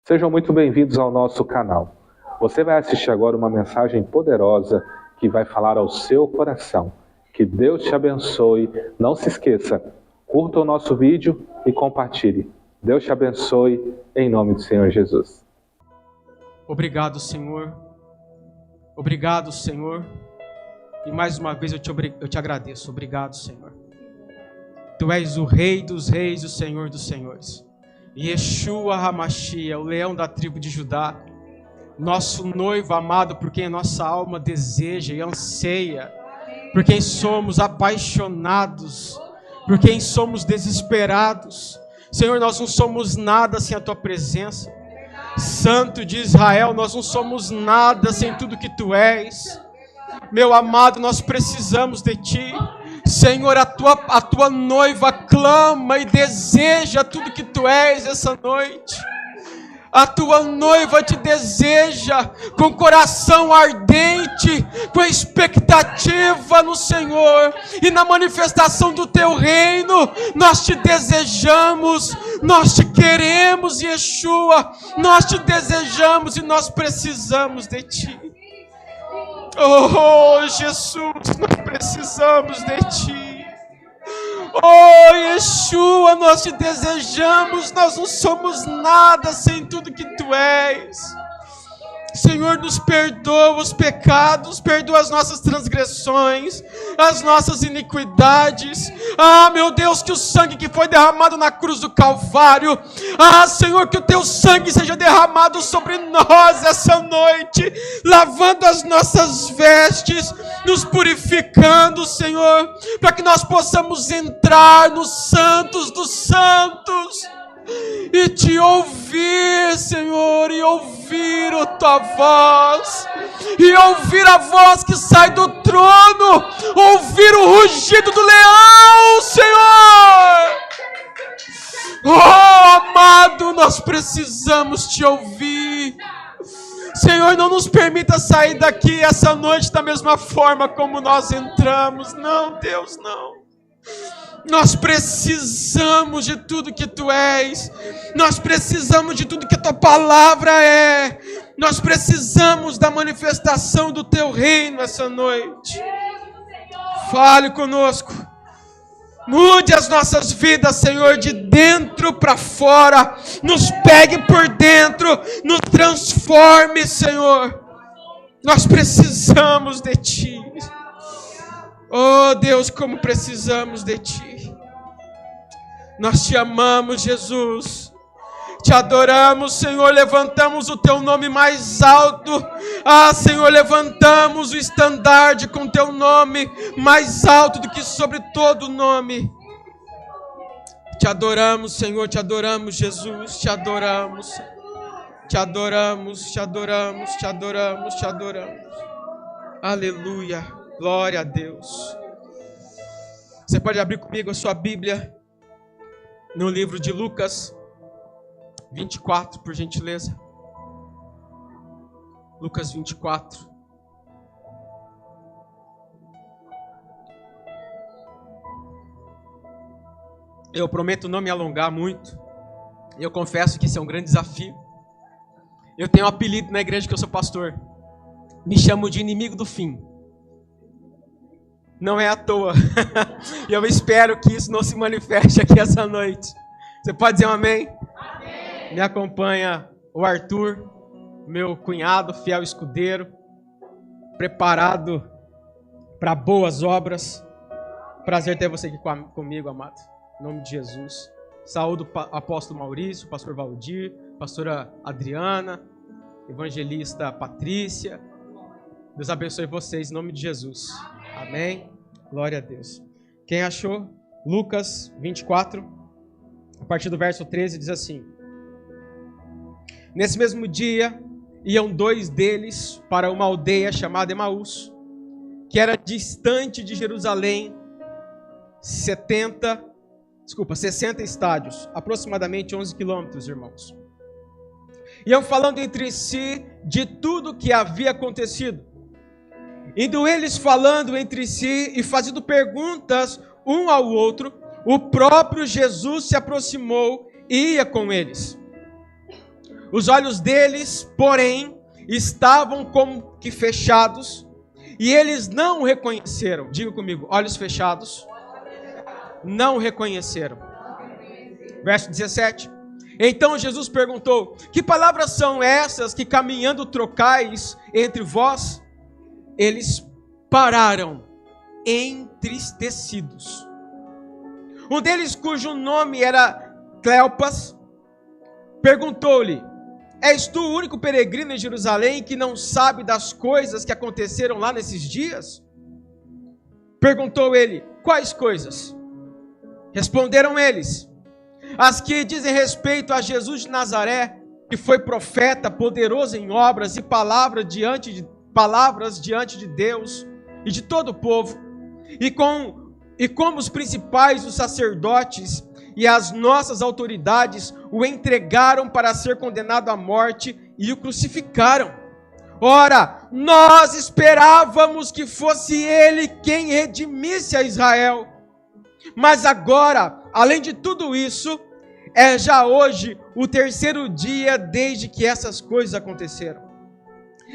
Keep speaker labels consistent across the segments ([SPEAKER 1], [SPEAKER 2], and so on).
[SPEAKER 1] Sejam muito bem-vindos ao nosso canal. Você vai assistir agora uma mensagem poderosa que vai falar ao seu coração. Que Deus te abençoe. Não se esqueça, curta o nosso vídeo e compartilhe. Deus te abençoe em nome do Senhor Jesus.
[SPEAKER 2] Obrigado, Senhor. Obrigado, Senhor. E mais uma vez eu te agradeço. Obrigado, Senhor. Tu és o Rei dos Reis, o Senhor dos Senhores. Yeshua HaMashiach, o leão da tribo de Judá, nosso noivo amado, por quem a nossa alma deseja e anseia, por quem somos apaixonados, por quem somos desesperados. Senhor, nós não somos nada sem a Tua presença. Santo de Israel, nós não somos nada sem tudo que Tu és. Meu amado, nós precisamos de Ti. Senhor, a tua noiva clama e deseja tudo que Tu és essa noite. A Tua noiva te deseja com coração ardente, com expectativa no Senhor e na manifestação do Teu reino. Nós te desejamos, nós te queremos, Yeshua. Nós te desejamos e nós precisamos de Ti. Oh, Jesus, nós precisamos de Ti. Oh, Yeshua, nós te desejamos. Nós não somos nada sem tudo que Tu és. Senhor, nos perdoa os pecados, perdoa as nossas transgressões, as nossas iniquidades. Ah, meu Deus, que o sangue que foi derramado na cruz do Calvário, Senhor, que o Teu sangue seja derramado sobre nós essa noite, lavando as nossas vestes, nos purificando, Senhor, para que nós possamos entrar nos santos dos santos e Te ouvir, Senhor, e ouvir a Tua voz, e ouvir a voz que sai do trono, ouvir o rugido do leão, Senhor. Oh, amado, nós precisamos Te ouvir. Senhor, não nos permita sair daqui essa noite da mesma forma como nós entramos. Não, Deus, não. Nós precisamos de tudo que Tu és. Nós precisamos de tudo que a Tua palavra é. Nós precisamos da manifestação do Teu reino essa noite. Fale conosco. Mude as nossas vidas, Senhor, de dentro para fora. Nos pegue por dentro. Nos transforme, Senhor. Nós precisamos de Ti. Oh, Deus, como precisamos de Ti. Nós Te amamos, Jesus. Te adoramos, Senhor. Levantamos o Teu nome mais alto. Senhor, levantamos o estandarte com Teu nome mais alto do que sobre todo nome. Te adoramos, Senhor. Te adoramos, Jesus. Te adoramos. Te adoramos, te adoramos, te adoramos, te adoramos. Aleluia. Glória a Deus. Você pode abrir comigo a sua Bíblia no livro de Lucas 24, por gentileza. Lucas 24. Eu prometo não me alongar muito. Eu confesso que isso é um grande desafio. Eu tenho um apelido na igreja que eu sou pastor. Me chamo de inimigo do fim. Não é à toa. E eu espero que isso não se manifeste aqui essa noite. Você pode dizer um amém? Amém. Me acompanha o Arthur, meu cunhado, fiel escudeiro, preparado para boas obras. Prazer ter você aqui comigo, amado. Em nome de Jesus. Saúdo o apóstolo Maurício, pastor Valdir, pastora Adriana, evangelista Patrícia. Deus abençoe vocês em nome de Jesus. Amém. Glória a Deus. Quem achou? Lucas 24, a partir do verso 13, diz assim: Nesse mesmo dia, iam dois deles para uma aldeia chamada Emaús, que era distante de Jerusalém 60 estádios, aproximadamente 11 quilômetros, irmãos. Iam falando entre si de tudo o que havia acontecido. Indo eles falando entre si e fazendo perguntas um ao outro, o próprio Jesus se aproximou e ia com eles. Os olhos deles, porém, estavam como que fechados, e eles não o reconheceram. Diga comigo, olhos fechados, não o reconheceram. Verso 17. Então Jesus perguntou: que palavras são essas que caminhando trocais entre vós? Eles pararam, entristecidos. Um deles, cujo nome era Cleopas, perguntou-lhe: és tu o único peregrino em Jerusalém que não sabe das coisas que aconteceram lá nesses dias? Perguntou ele: quais coisas? Responderam eles: as que dizem respeito a Jesus de Nazaré, que foi profeta, poderoso em obras e palavras diante de Deus e de todo o povo, e como os principais, os sacerdotes e as nossas autoridades o entregaram para ser condenado à morte e o crucificaram. Ora, nós esperávamos que fosse ele quem redimisse a Israel. Mas agora, além de tudo isso, é já hoje o terceiro dia desde que essas coisas aconteceram.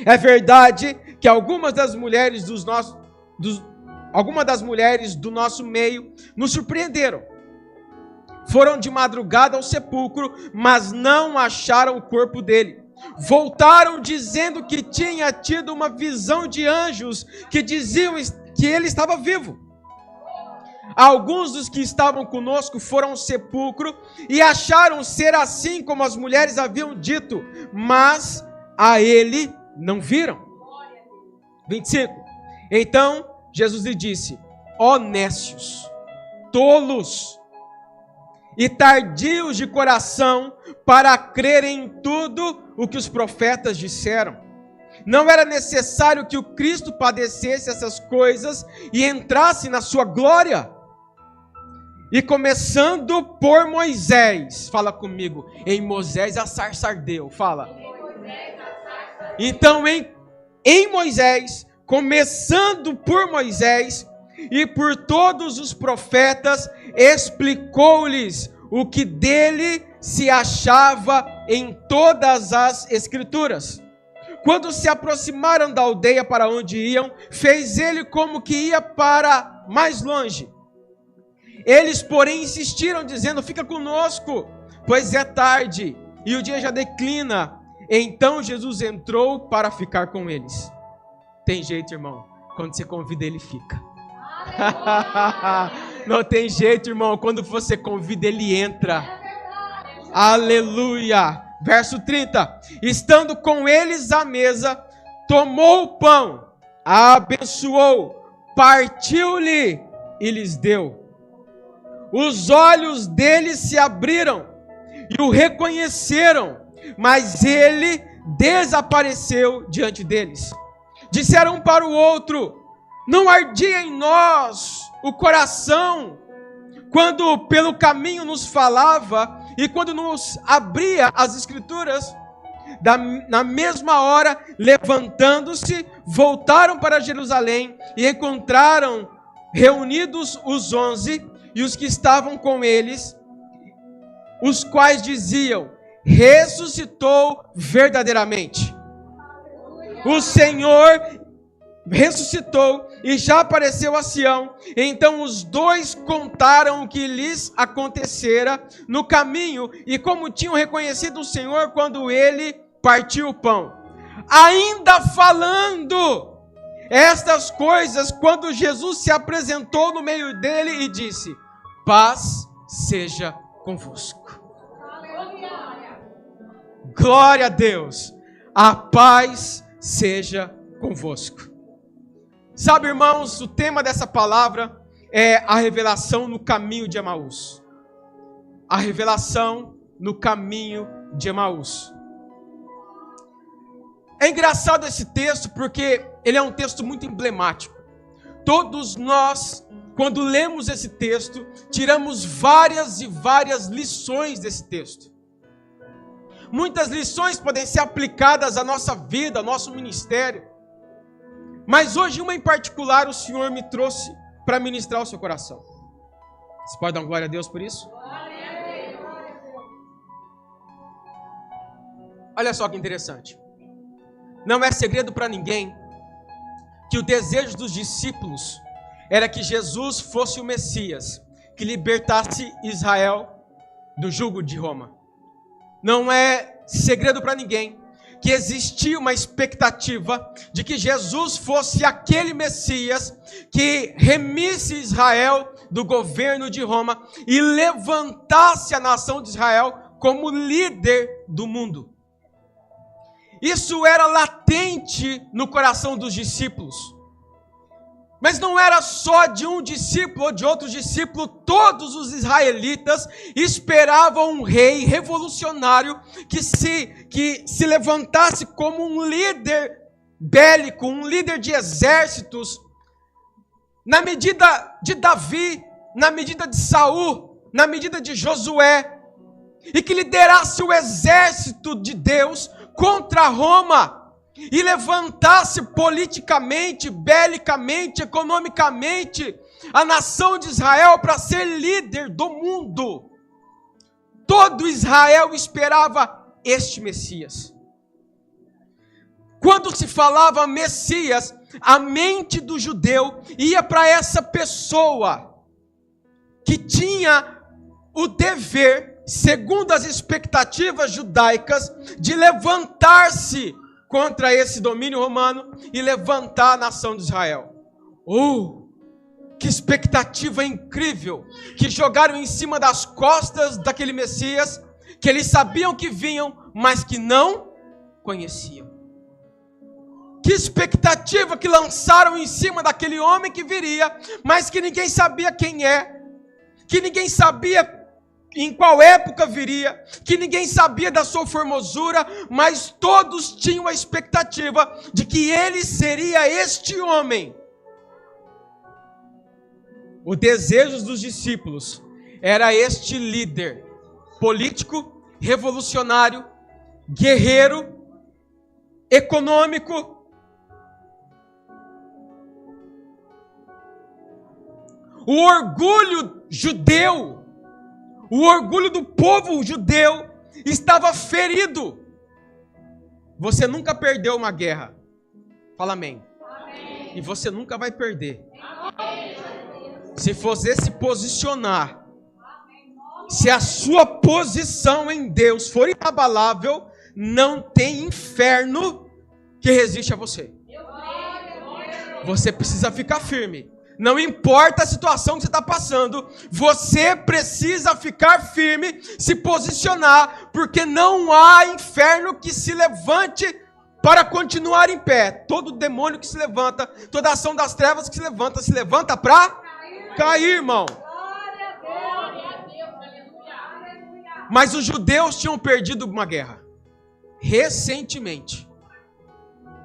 [SPEAKER 2] É verdade que algumas das mulheres do nosso meio nos surpreenderam. Foram de madrugada ao sepulcro, mas não acharam o corpo dele. Voltaram dizendo que tinha tido uma visão de anjos que diziam que ele estava vivo. Alguns dos que estavam conosco foram ao sepulcro e acharam ser assim como as mulheres haviam dito, mas a ele não viram. 25. Então Jesus lhe disse: ó nécios, tolos e tardios de coração para crerem em tudo o que os profetas disseram. Não era necessário que o Cristo padecesse essas coisas e entrasse na sua glória? E começando por Moisés, fala comigo, em Moisés a sarça ardeu, fala. Então em Moisés, começando por Moisés e por todos os profetas, explicou-lhes o que dele se achava em todas as Escrituras. Quando se aproximaram da aldeia para onde iam, fez ele como que ia para mais longe. Eles, porém, insistiram, dizendo: fica conosco, pois é tarde e o dia já declina. Então Jesus entrou para ficar com eles. Tem jeito, irmão, quando você convida, ele fica. Não tem jeito, irmão, quando você convida, ele entra. Aleluia. Verso 30. Estando com eles à mesa, tomou o pão, abençoou, partiu-lhe e lhes deu. Os olhos deles se abriram e o reconheceram, mas ele desapareceu diante deles. Disseram um para o outro: não ardia em nós o coração quando pelo caminho nos falava e quando nos abria as Escrituras? Na mesma hora, levantando-se, voltaram para Jerusalém e encontraram reunidos os 11 e os que estavam com eles, os quais diziam: ressuscitou verdadeiramente. O Senhor ressuscitou e já apareceu a Sião. Então os dois contaram o que lhes acontecera no caminho e como tinham reconhecido o Senhor quando ele partiu o pão. Ainda falando estas coisas, quando Jesus se apresentou no meio dele e disse: paz seja convosco. Glória a Deus. A paz seja convosco. Sabe, irmãos, o tema dessa palavra é a revelação no caminho de Emaús. A revelação no caminho de Emaús. É engraçado esse texto porque ele é um texto muito emblemático. Todos nós, quando lemos esse texto, tiramos várias e várias lições desse texto. Muitas lições podem ser aplicadas à nossa vida, ao nosso ministério. Mas hoje, uma em particular, o Senhor me trouxe para ministrar o seu coração. Você pode dar uma glória a Deus por isso? Olha só que interessante. Não é segredo para ninguém que o desejo dos discípulos era que Jesus fosse o Messias, que libertasse Israel do jugo de Roma. Não é segredo para ninguém que existia uma expectativa de que Jesus fosse aquele Messias que remisse Israel do governo de Roma e levantasse a nação de Israel como líder do mundo. Isso era latente no coração dos discípulos. Mas não era só de um discípulo ou de outro discípulo, todos os israelitas esperavam um rei revolucionário que se levantasse como um líder bélico, um líder de exércitos, na medida de Davi, na medida de Saul, na medida de Josué, e que liderasse o exército de Deus contra Roma, e levantasse politicamente, belicamente, economicamente, a nação de Israel para ser líder do mundo. Todo Israel esperava este Messias. Quando se falava Messias, a mente do judeu ia para essa pessoa que tinha o dever, segundo as expectativas judaicas, de levantar-se contra esse domínio romano e levantar a nação de Israel. Que expectativa incrível que jogaram em cima das costas daquele Messias, que eles sabiam que vinham, mas que não conheciam. Que expectativa que lançaram em cima daquele homem que viria, mas que ninguém sabia quem é, que ninguém sabia em qual época viria, que ninguém sabia da sua formosura, mas todos tinham a expectativa de que ele seria este homem. O desejo dos discípulos era este líder político, revolucionário, guerreiro, econômico. O orgulho judeu, o orgulho do povo judeu estava ferido. Você nunca perdeu uma guerra. Fala amém. Amém. E você nunca vai perder. Amém. Se você se posicionar, se a sua posição em Deus for inabalável, não tem inferno que resiste a você. Você precisa ficar firme. Não importa a situação que você está passando, você precisa ficar firme, se posicionar, porque não há inferno que se levante para continuar em pé. Todo demônio que se levanta, toda ação das trevas que se levanta para cair, irmão. Mas os judeus tinham perdido uma guerra, recentemente.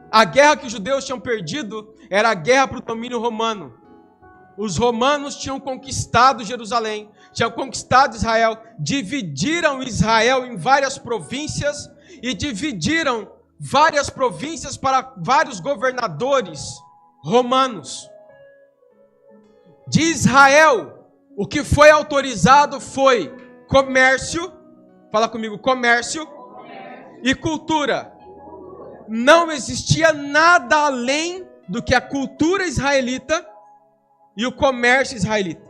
[SPEAKER 2] A guerra que os judeus tinham perdido era a guerra para o domínio romano. Os romanos tinham conquistado Jerusalém, tinham conquistado Israel, dividiram Israel em várias províncias e dividiram várias províncias para vários governadores romanos. De Israel, o que foi autorizado foi comércio, fala comigo, comércio e cultura. Não existia nada além do que a cultura israelita e o comércio israelita.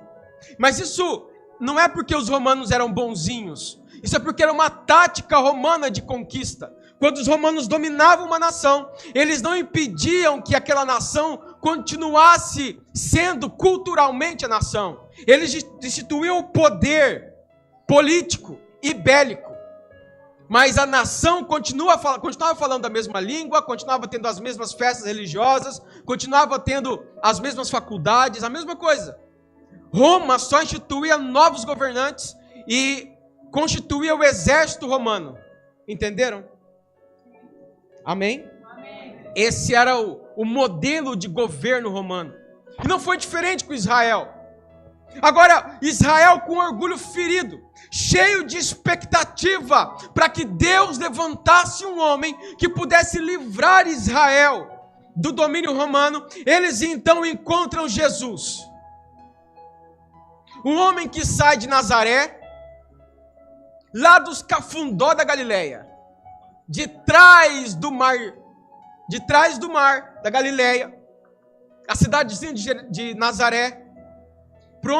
[SPEAKER 2] Mas isso não é porque os romanos eram bonzinhos. Isso é porque era uma tática romana de conquista. Quando os romanos dominavam uma nação, eles não impediam que aquela nação continuasse sendo culturalmente a nação. Eles instituíam o poder político e bélico. Mas a nação continuava falando a mesma língua, continuava tendo as mesmas festas religiosas, continuava tendo as mesmas faculdades, a mesma coisa. Roma só instituía novos governantes e constituía o exército romano. Entenderam? Amém? Amém. Esse era o modelo de governo romano. E não foi diferente com Israel. Agora, Israel com orgulho ferido, cheio de expectativa para que Deus levantasse um homem que pudesse livrar Israel do domínio romano, eles então encontram Jesus. Um homem que sai de Nazaré, lá dos Cafundó da Galileia. de trás do mar da Galileia, a cidadezinha de Nazaré, de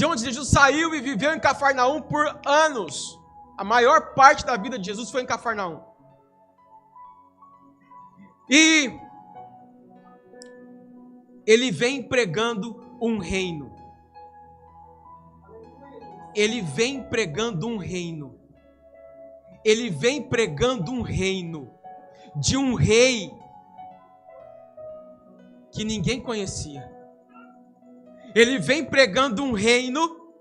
[SPEAKER 2] onde Jesus saiu e viveu em Cafarnaum por anos. A maior parte da vida de Jesus foi em Cafarnaum. E ele vem pregando um reino. Ele vem pregando um reino. Ele vem pregando um reino de um rei que ninguém conhecia. Ele vem pregando um reino,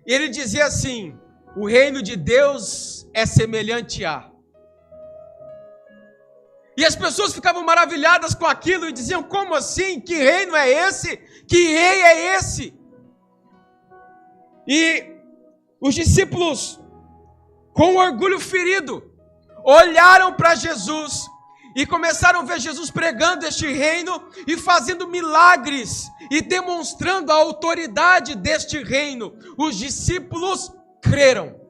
[SPEAKER 2] e ele dizia assim: o reino de Deus é semelhante a. E as pessoas ficavam maravilhadas com aquilo e diziam: como assim? Que reino é esse? Que rei é esse? E os discípulos, com orgulho ferido, olharam para Jesus e começaram a ver Jesus pregando este reino e fazendo milagres e demonstrando a autoridade deste reino. Os discípulos creram.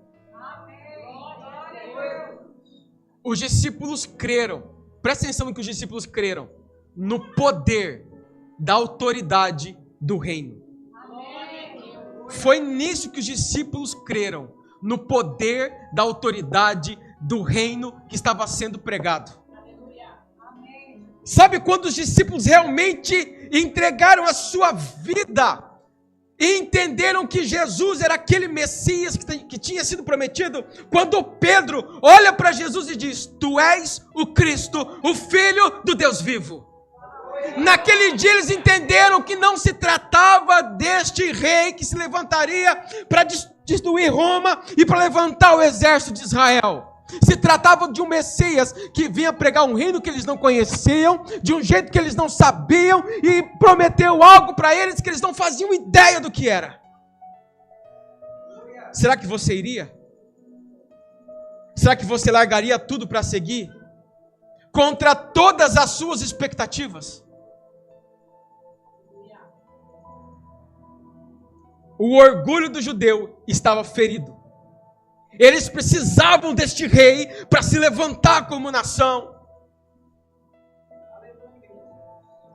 [SPEAKER 2] Os discípulos creram. Presta atenção em que os discípulos creram no poder da autoridade do reino. Foi nisso que os discípulos creram, no poder da autoridade do reino que estava sendo pregado. Sabe quando os discípulos realmente entregaram a sua vida e entenderam que Jesus era aquele Messias que tinha sido prometido? Quando Pedro olha para Jesus e diz: tu és o Cristo, o Filho do Deus vivo. Naquele dia eles entenderam que não se tratava deste rei que se levantaria para destruir Roma e para levantar o exército de Israel. Se tratava de um Messias que vinha pregar um reino que eles não conheciam, de um jeito que eles não sabiam, e prometeu algo para eles que eles não faziam ideia do que era. Será que você iria? Será que você largaria tudo para seguir? Contra todas as suas expectativas? O orgulho do judeu estava ferido. Eles precisavam deste rei para se levantar como nação.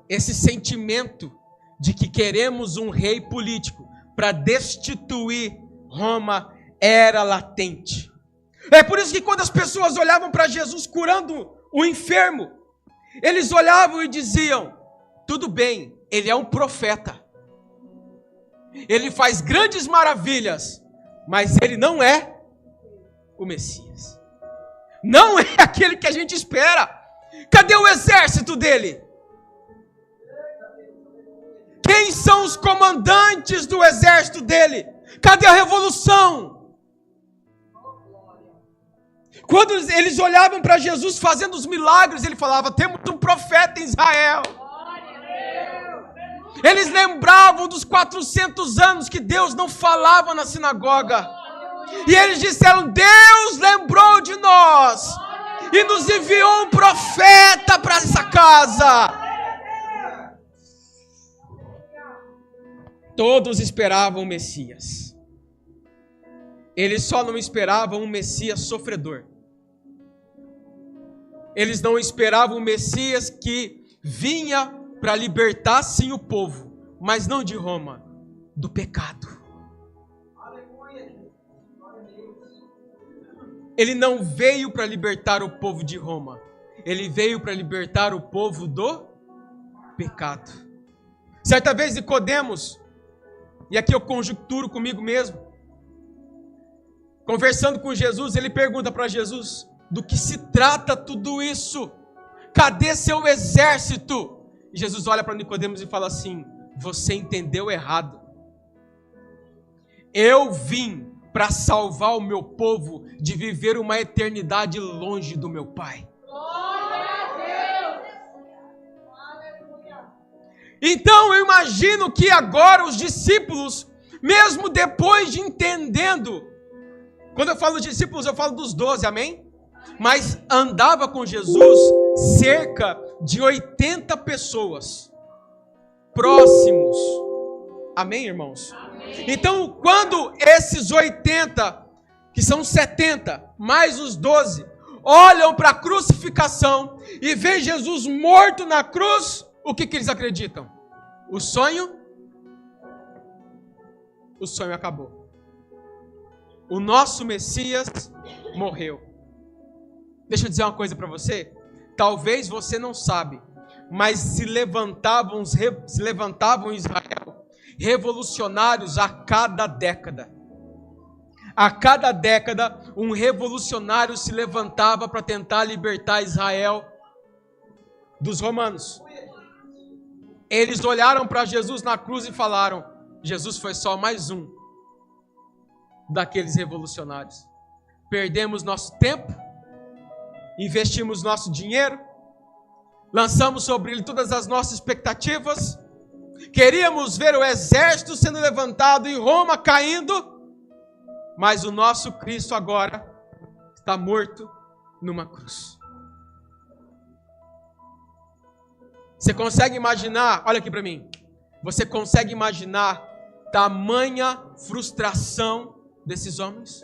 [SPEAKER 2] Esse sentimento de que queremos um rei político para destituir Roma era latente. É por isso que quando as pessoas olhavam para Jesus curando o enfermo, eles olhavam e diziam: tudo bem, ele é um profeta. Ele faz grandes maravilhas, mas ele não é o Messias. Não é aquele que a gente espera. Cadê o exército dele? Quem são os comandantes do exército dele? Cadê a revolução? Quando eles olhavam para Jesus fazendo os milagres, ele falava: temos um profeta em Israel. Eles lembravam dos 400 anos que Deus não falava na sinagoga. E eles disseram: Deus lembrou de nós e nos enviou um profeta para essa casa. Todos esperavam o Messias. Eles só não esperavam um Messias sofredor. Eles não esperavam um Messias que vinha para libertar sim o povo, mas não de Roma, do pecado. Ele não veio para libertar o povo de Roma, ele veio para libertar o povo do pecado. Certa vez Nicodemos, e aqui eu conjecturo comigo mesmo, conversando com Jesus, ele pergunta para Jesus: do que se trata tudo isso? Cadê seu exército? E Jesus olha para Nicodemos e fala assim: você entendeu errado. Eu vim para salvar o meu povo de viver uma eternidade longe do meu Pai. Glória a Deus! Aleluia! Então eu imagino que agora os discípulos, mesmo depois de entendendo, quando eu falo discípulos eu falo dos 12, amém? Mas andava com Jesus cerca de 80 pessoas próximos. Amém, irmãos? Amém. Então, quando esses 80, que são 70, mais os 12, olham para a crucificação e veem Jesus morto na cruz, o que eles acreditam? O sonho acabou. O nosso Messias morreu. Deixa eu dizer uma coisa para você. Talvez você não sabe, mas se levantavam em Israel revolucionários a cada década. A cada década, um revolucionário se levantava para tentar libertar Israel dos romanos. Eles olharam para Jesus na cruz e falaram: Jesus foi só mais um daqueles revolucionários. Perdemos nosso tempo, investimos nosso dinheiro, lançamos sobre ele todas as nossas expectativas, queríamos ver o exército sendo levantado e Roma caindo, mas o nosso Cristo agora está morto numa cruz. Você consegue imaginar, olha aqui para mim, você consegue imaginar tamanha frustração desses homens?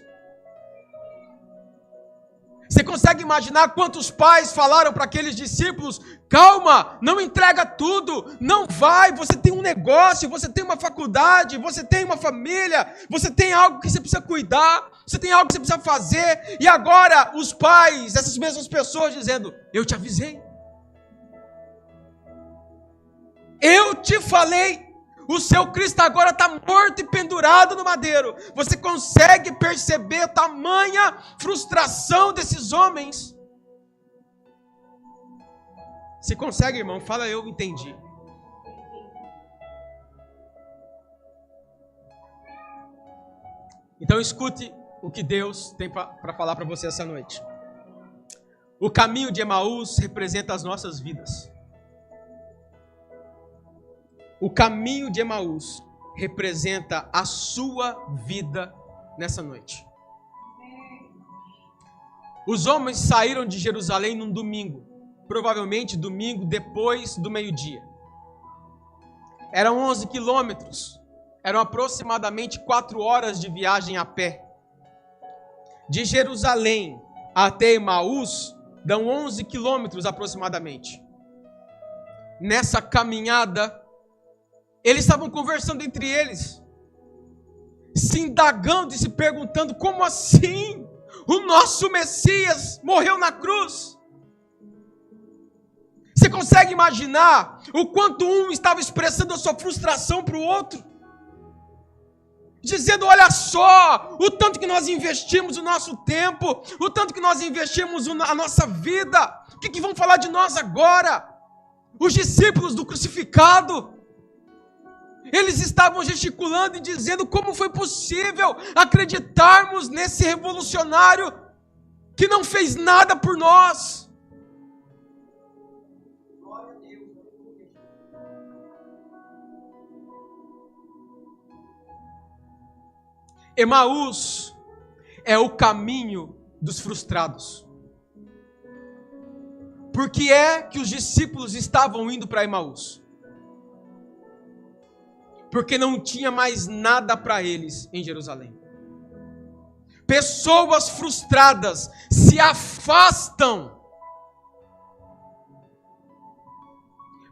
[SPEAKER 2] Você consegue imaginar quantos pais falaram para aqueles discípulos: calma, não entrega tudo, não vai, você tem um negócio, você tem uma faculdade, você tem uma família, você tem algo que você precisa cuidar, você tem algo que você precisa fazer, e agora os pais, essas mesmas pessoas dizendo: eu te avisei, eu te falei, o seu Cristo agora está morto e pendurado no madeiro. Você consegue perceber a tamanha frustração desses homens? Se consegue, irmão, fala: eu entendi. Então escute o que Deus tem para falar para você essa noite. O caminho de Emaús representa as nossas vidas. O caminho de Emaús representa a sua vida nessa noite. Os homens saíram de Jerusalém num domingo, provavelmente domingo depois do meio-dia. Eram 11 quilômetros, eram aproximadamente 4 horas de viagem a pé. De Jerusalém até Emaús, dão 11 quilômetros aproximadamente. Nessa caminhada, eles estavam conversando entre eles, se indagando e se perguntando: como assim? O nosso Messias morreu na cruz. Você consegue imaginar o quanto um estava expressando a sua frustração para o outro? Dizendo: olha só, o tanto que nós investimos o nosso tempo, o tanto que nós investimos a nossa vida, o que vão falar de nós agora? Os discípulos do crucificado, eles estavam gesticulando e dizendo: como foi possível acreditarmos nesse revolucionário que não fez nada por nós? Emaús é o caminho dos frustrados. Por que é que os discípulos estavam indo para Emaús? Porque não tinha mais nada para eles em Jerusalém. Pessoas frustradas se afastam.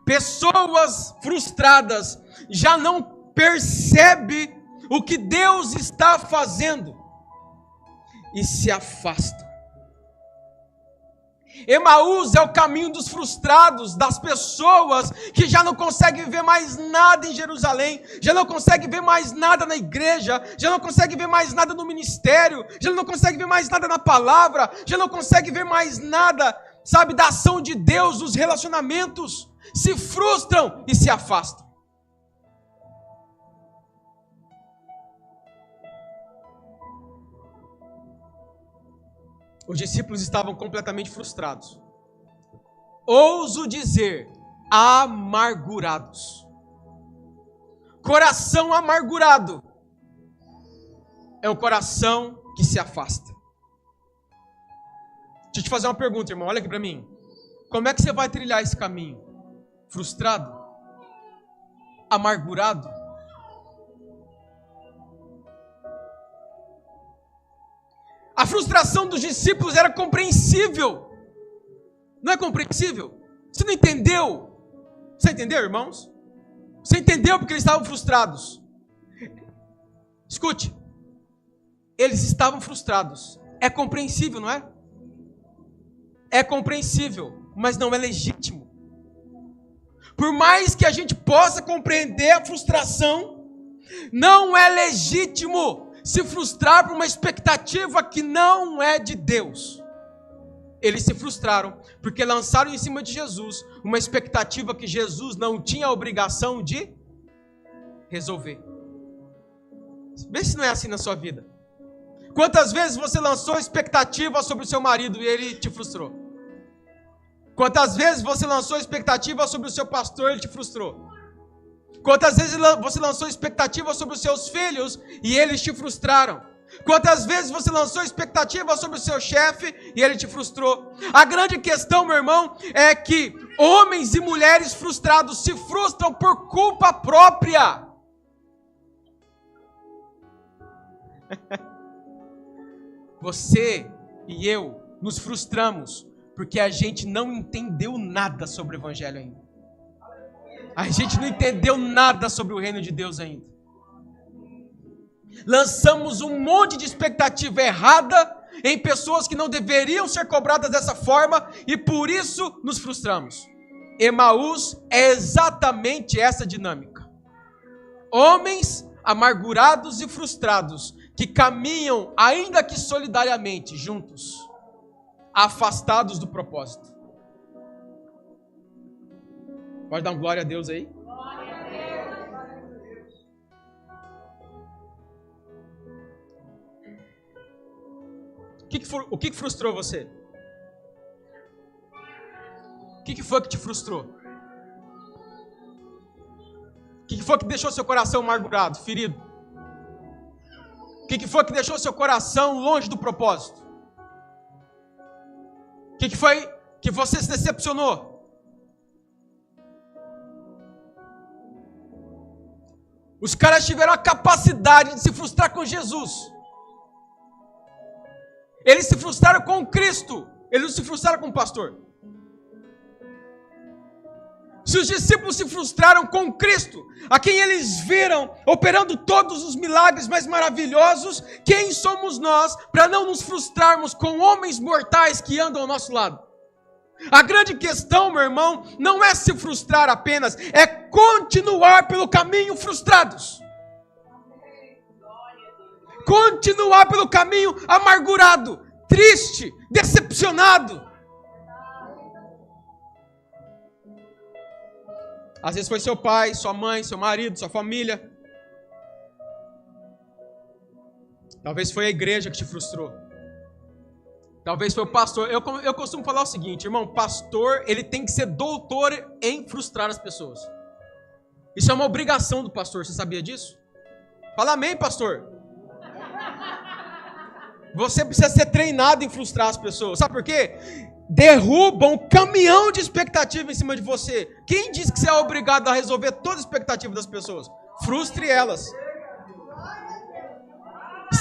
[SPEAKER 2] Pessoas frustradas já não percebem o que Deus está fazendo e se afastam. Emaús é o caminho dos frustrados, das pessoas que já não conseguem ver mais nada em Jerusalém, já não conseguem ver mais nada na igreja, já não conseguem ver mais nada no ministério, já não conseguem ver mais nada na palavra, já não conseguem ver mais nada, sabe, da ação de Deus nos relacionamentos, se frustram e se afastam. Os discípulos estavam completamente frustrados. Ouso dizer, amargurados. Coração amargurado é o coração que se afasta. Deixa eu te fazer uma pergunta, irmão. Olha aqui para mim. Como é que você vai trilhar esse caminho? Frustrado? Amargurado? A frustração dos discípulos era compreensível. Não é compreensível? Você não entendeu? Você entendeu, irmãos? Você entendeu porque eles estavam frustrados? Escute. Eles estavam frustrados. É compreensível, não é? É compreensível, mas não é legítimo. Por mais que a gente possa compreender a frustração, não é legítimo se frustrar por uma expectativa que não é de Deus. Eles se frustraram porque lançaram em cima de Jesus uma expectativa que Jesus não tinha a obrigação de resolver. Vê se não é assim na sua vida. Quantas vezes você lançou expectativa sobre o seu marido e ele te frustrou? Quantas vezes você lançou expectativa sobre o seu pastor e ele te frustrou? Quantas vezes você lançou expectativa sobre os seus filhos e eles te frustraram? Quantas vezes você lançou expectativa sobre o seu chefe e ele te frustrou? A grande questão, meu irmão, é que homens e mulheres frustrados se frustram por culpa própria. Você e eu nos frustramos porque a gente não entendeu nada sobre o Evangelho ainda. A gente não entendeu nada sobre o reino de Deus ainda. Lançamos um monte de expectativa errada em pessoas que não deveriam ser cobradas dessa forma e por isso nos frustramos. Emaús é exatamente essa dinâmica. Homens amargurados e frustrados que caminham, ainda que solidariamente, juntos, afastados do propósito. Pode dar um glória a Deus aí? Glória a Deus. O que frustrou você? O que foi que te frustrou? O que foi que deixou seu coração amargurado, ferido? O que foi que deixou seu coração longe do propósito? O que foi que você se decepcionou? Os caras tiveram a capacidade de se frustrar com Jesus. Eles se frustraram com Cristo. Eles não se frustraram com o pastor. Se os discípulos se frustraram com Cristo, a quem eles viram operando todos os milagres mais maravilhosos, quem somos nós para não nos frustrarmos com homens mortais que andam ao nosso lado? A grande questão, meu irmão, não é se frustrar apenas, é continuar pelo caminho frustrados. Continuar pelo caminho amargurado, triste, decepcionado. Às vezes foi seu pai, sua mãe, seu marido, sua família. Talvez foi a igreja que te frustrou. Talvez foi o pastor. Eu costumo falar o seguinte, irmão, pastor, ele tem que ser doutor em frustrar as pessoas. Isso é uma obrigação do pastor, você sabia disso? Fala amém, pastor. Você precisa ser treinado em frustrar as pessoas. Sabe por quê? Derrubam um caminhão de expectativa em cima de você. Quem diz que você é obrigado a resolver toda a expectativa das pessoas? Frustre elas.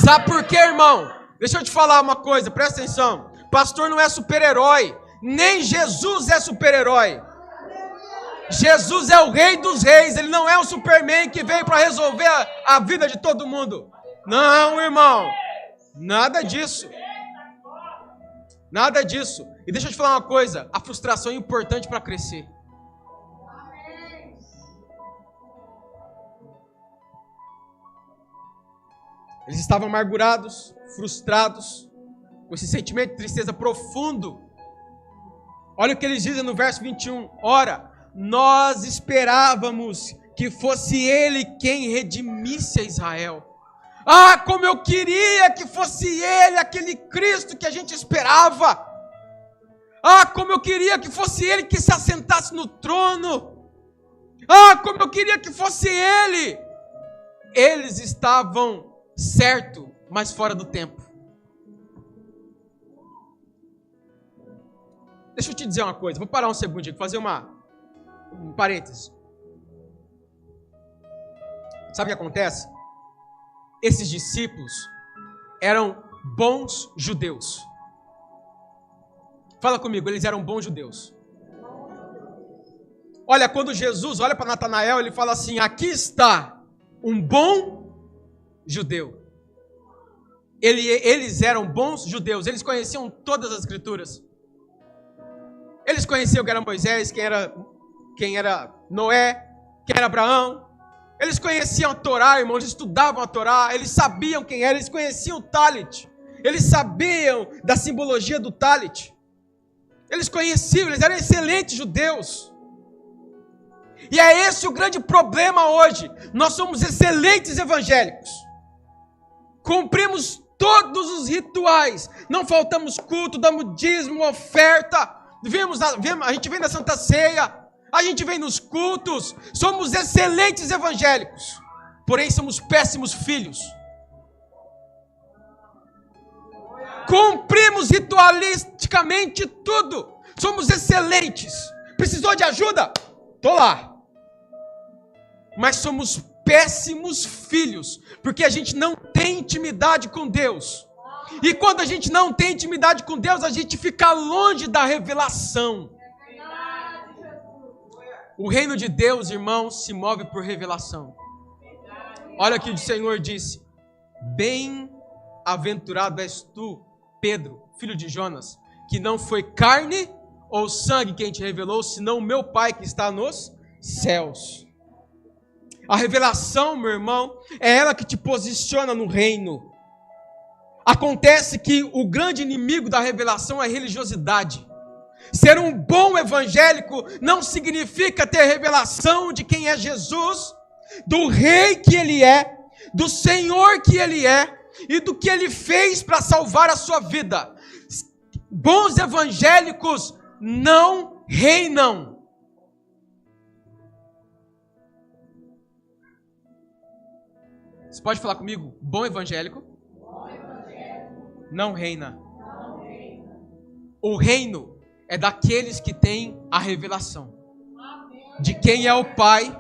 [SPEAKER 2] Sabe por quê, irmão? Deixa eu te falar uma coisa, presta atenção. Pastor não é super-herói. Nem Jesus é super-herói. Jesus é o rei dos reis. Ele não é um Superman que veio para resolver a vida de todo mundo. Não, irmão. Nada disso. Nada disso. E deixa eu te falar uma coisa. A frustração é importante para crescer. Eles estavam amargurados, frustrados, com esse sentimento de tristeza profundo. Olha o que eles dizem no verso 21. Ora, nós esperávamos que fosse Ele quem redimisse a Israel. Ah, como eu queria que fosse Ele, aquele Cristo que a gente esperava. Ah, como eu queria que fosse Ele que se assentasse no trono. Ah, como eu queria que fosse Ele. Eles estavam certo, mas fora do tempo. Deixa eu te dizer uma coisa, vou parar um segundinho, fazer um parênteses. Sabe o que acontece? Esses discípulos eram bons judeus. Fala comigo, eles eram bons judeus. Olha, quando Jesus olha para Natanael, ele fala assim: aqui está um bom judeu. Eles eram bons judeus, eles conheciam todas as escrituras. Eles conheciam quem era Moisés, quem era Noé, quem era Abraão. Eles conheciam a Torá, irmãos, eles estudavam a Torá, eles sabiam quem era, eles conheciam o Talit. Eles sabiam da simbologia do Talit. Eles conheciam, eles eram excelentes judeus. E é esse o grande problema hoje. Nós somos excelentes evangélicos. Cumprimos todos os rituais. Não faltamos culto, damos dízimo, oferta. A gente vem da Santa Ceia. A gente vem nos cultos. Somos excelentes evangélicos. Porém, somos péssimos filhos. Cumprimos ritualisticamente tudo. Somos excelentes. Precisou de ajuda? Tô lá. Mas somos péssimos filhos, porque a gente não tem intimidade com Deus. E quando a gente não tem intimidade com Deus, a gente fica longe da revelação. O reino de Deus, irmãos, se move por revelação. Olha o que o Senhor disse: bem-aventurado és tu, Pedro, filho de Jonas, que não foi carne ou sangue quem te revelou, senão o meu Pai que está nos céus. A revelação, meu irmão, é ela que te posiciona no reino. Acontece que o grande inimigo da revelação é a religiosidade. Ser um bom evangélico não significa ter revelação de quem é Jesus, do rei que ele é, do Senhor que ele é e do que ele fez para salvar a sua vida. Bons evangélicos não reinam. Você pode falar comigo? Bom evangélico não reina. O reino é daqueles que têm a revelação de quem é o Pai,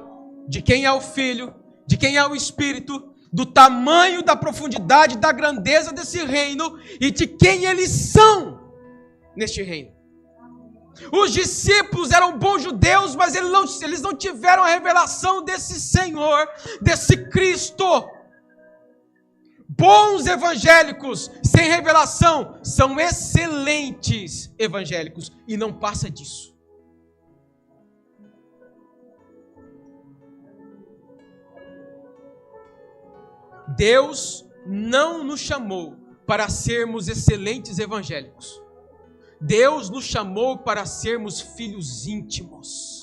[SPEAKER 2] de quem é o Filho, de quem é o Espírito, do tamanho, da profundidade, da grandeza desse reino e de quem eles são neste reino. Os discípulos eram bons judeus, mas eles não tiveram a revelação desse Senhor, desse Cristo. Bons evangélicos sem revelação são excelentes evangélicos e não passa disso. Deus não nos chamou para sermos excelentes evangélicos. Deus nos chamou para sermos filhos íntimos.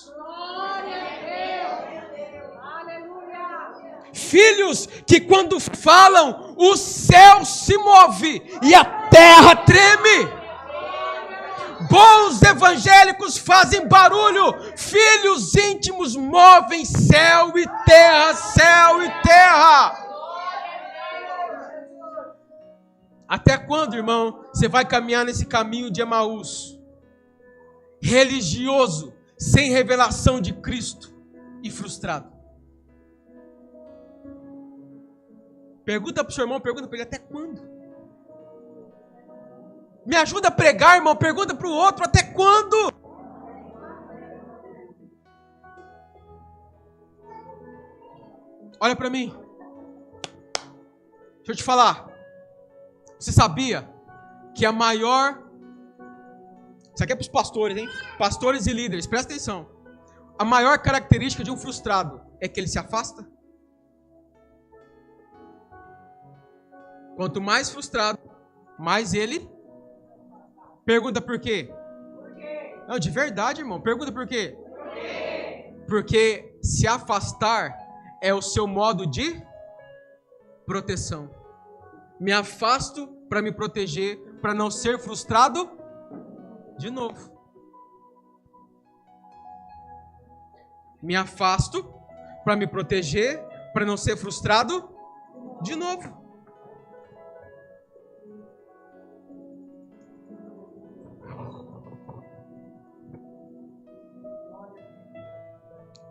[SPEAKER 2] Filhos que quando falam, o céu se move e a terra treme. Bons evangélicos fazem barulho. Filhos íntimos movem céu e terra, céu e terra. Até quando, irmão, você vai caminhar nesse caminho de Emaús? Religioso, sem revelação de Cristo e frustrado. Pergunta para o seu irmão, pergunta para ele: até quando? Me ajuda a pregar, irmão, pergunta para o outro: até quando? Olha para mim. Deixa eu te falar. Você sabia que a maior... Isso aqui é para os pastores, hein? Pastores e líderes, presta atenção. A maior característica de um frustrado é que ele se afasta. Quanto mais frustrado, mais ele... Pergunta por quê? Não, de verdade, irmão. Pergunta por quê? Porque se afastar é o seu modo de proteção. Me afasto para me proteger, para não ser frustrado de novo. Me afasto para me proteger, para não ser frustrado de novo.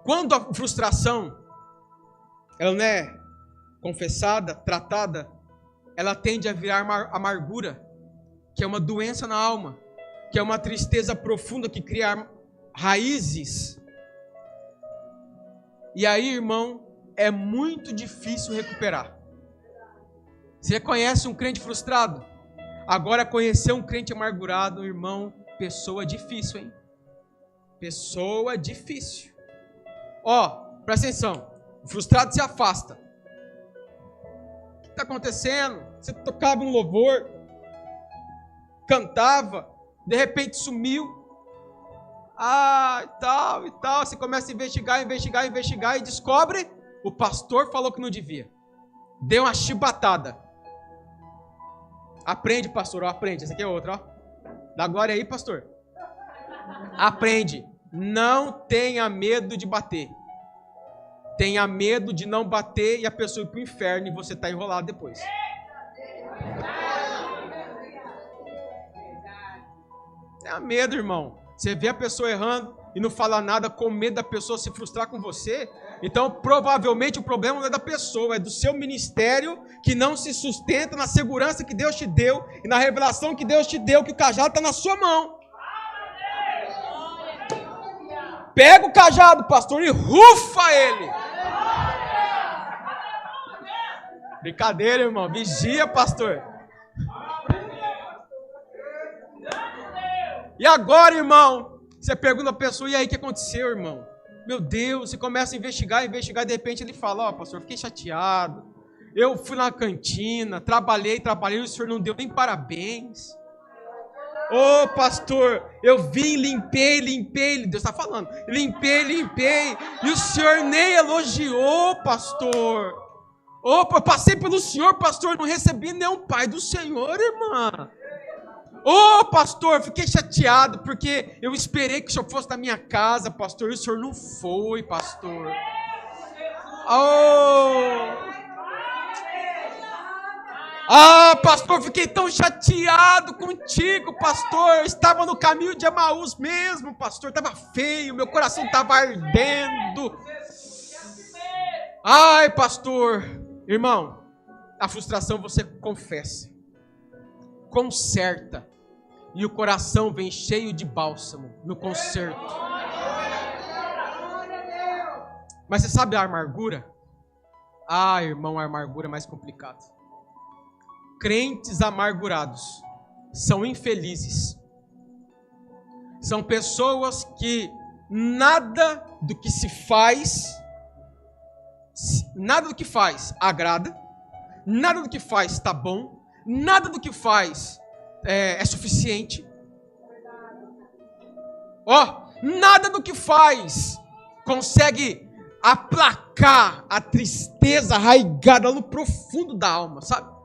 [SPEAKER 2] Quando a frustração ela não é confessada, tratada, ela tende a virar amargura, que é uma doença na alma, que é uma tristeza profunda que cria raízes. E aí, irmão, é muito difícil recuperar. Você conhece um crente frustrado? Agora conhecer um crente amargurado, irmão, pessoa difícil, hein? Pessoa difícil. Ó, presta atenção. O frustrado se afasta. O que está acontecendo? Você tocava um louvor, cantava, de repente sumiu. E tal. Você começa a investigar e descobre, o pastor falou que não devia. Deu uma chibatada. Aprende, pastor, aprende. Essa aqui é outra, ó. Dá glória aí, pastor. Aprende. Não tenha medo de bater. Tenha medo de não bater e a pessoa ir para o inferno e você está enrolado depois. Tenha medo, irmão. Você vê a pessoa errando e não fala nada com medo da pessoa se frustrar com você. Então, provavelmente, o problema não é da pessoa, é do seu ministério que não se sustenta na segurança que Deus te deu e na revelação que Deus te deu, que o cajado está na sua mão. Pega o cajado, pastor, e rufa ele. Brincadeira, irmão. Vigia, pastor. E agora, irmão, você pergunta a pessoa, e aí, o que aconteceu, irmão? Meu Deus, você começa a investigar, e de repente ele fala, pastor, fiquei chateado, eu fui na cantina, trabalhei, o senhor não deu nem parabéns. Pastor, eu vim, limpei, Deus está falando, limpei, e o senhor nem elogiou, pastor. Eu passei pelo senhor, pastor, não recebi nenhum pai do senhor, irmã. Pastor, fiquei chateado porque eu esperei que o senhor fosse na minha casa, pastor, e o senhor não foi, pastor. Pastor, fiquei tão chateado contigo, pastor. Eu estava no caminho de Emaús mesmo, pastor. Estava feio, meu coração estava ardendo. Ai, pastor. Irmão, a frustração você confessa, conserta, e o coração vem cheio de bálsamo no conserto. Mas você sabe a amargura? Irmão, a amargura é mais complicada. Crentes amargurados são infelizes. São pessoas que nada do que faz agrada, nada do que faz está bom, nada do que faz é suficiente. Nada do que faz consegue aplacar a tristeza arraigada no profundo da alma, sabe?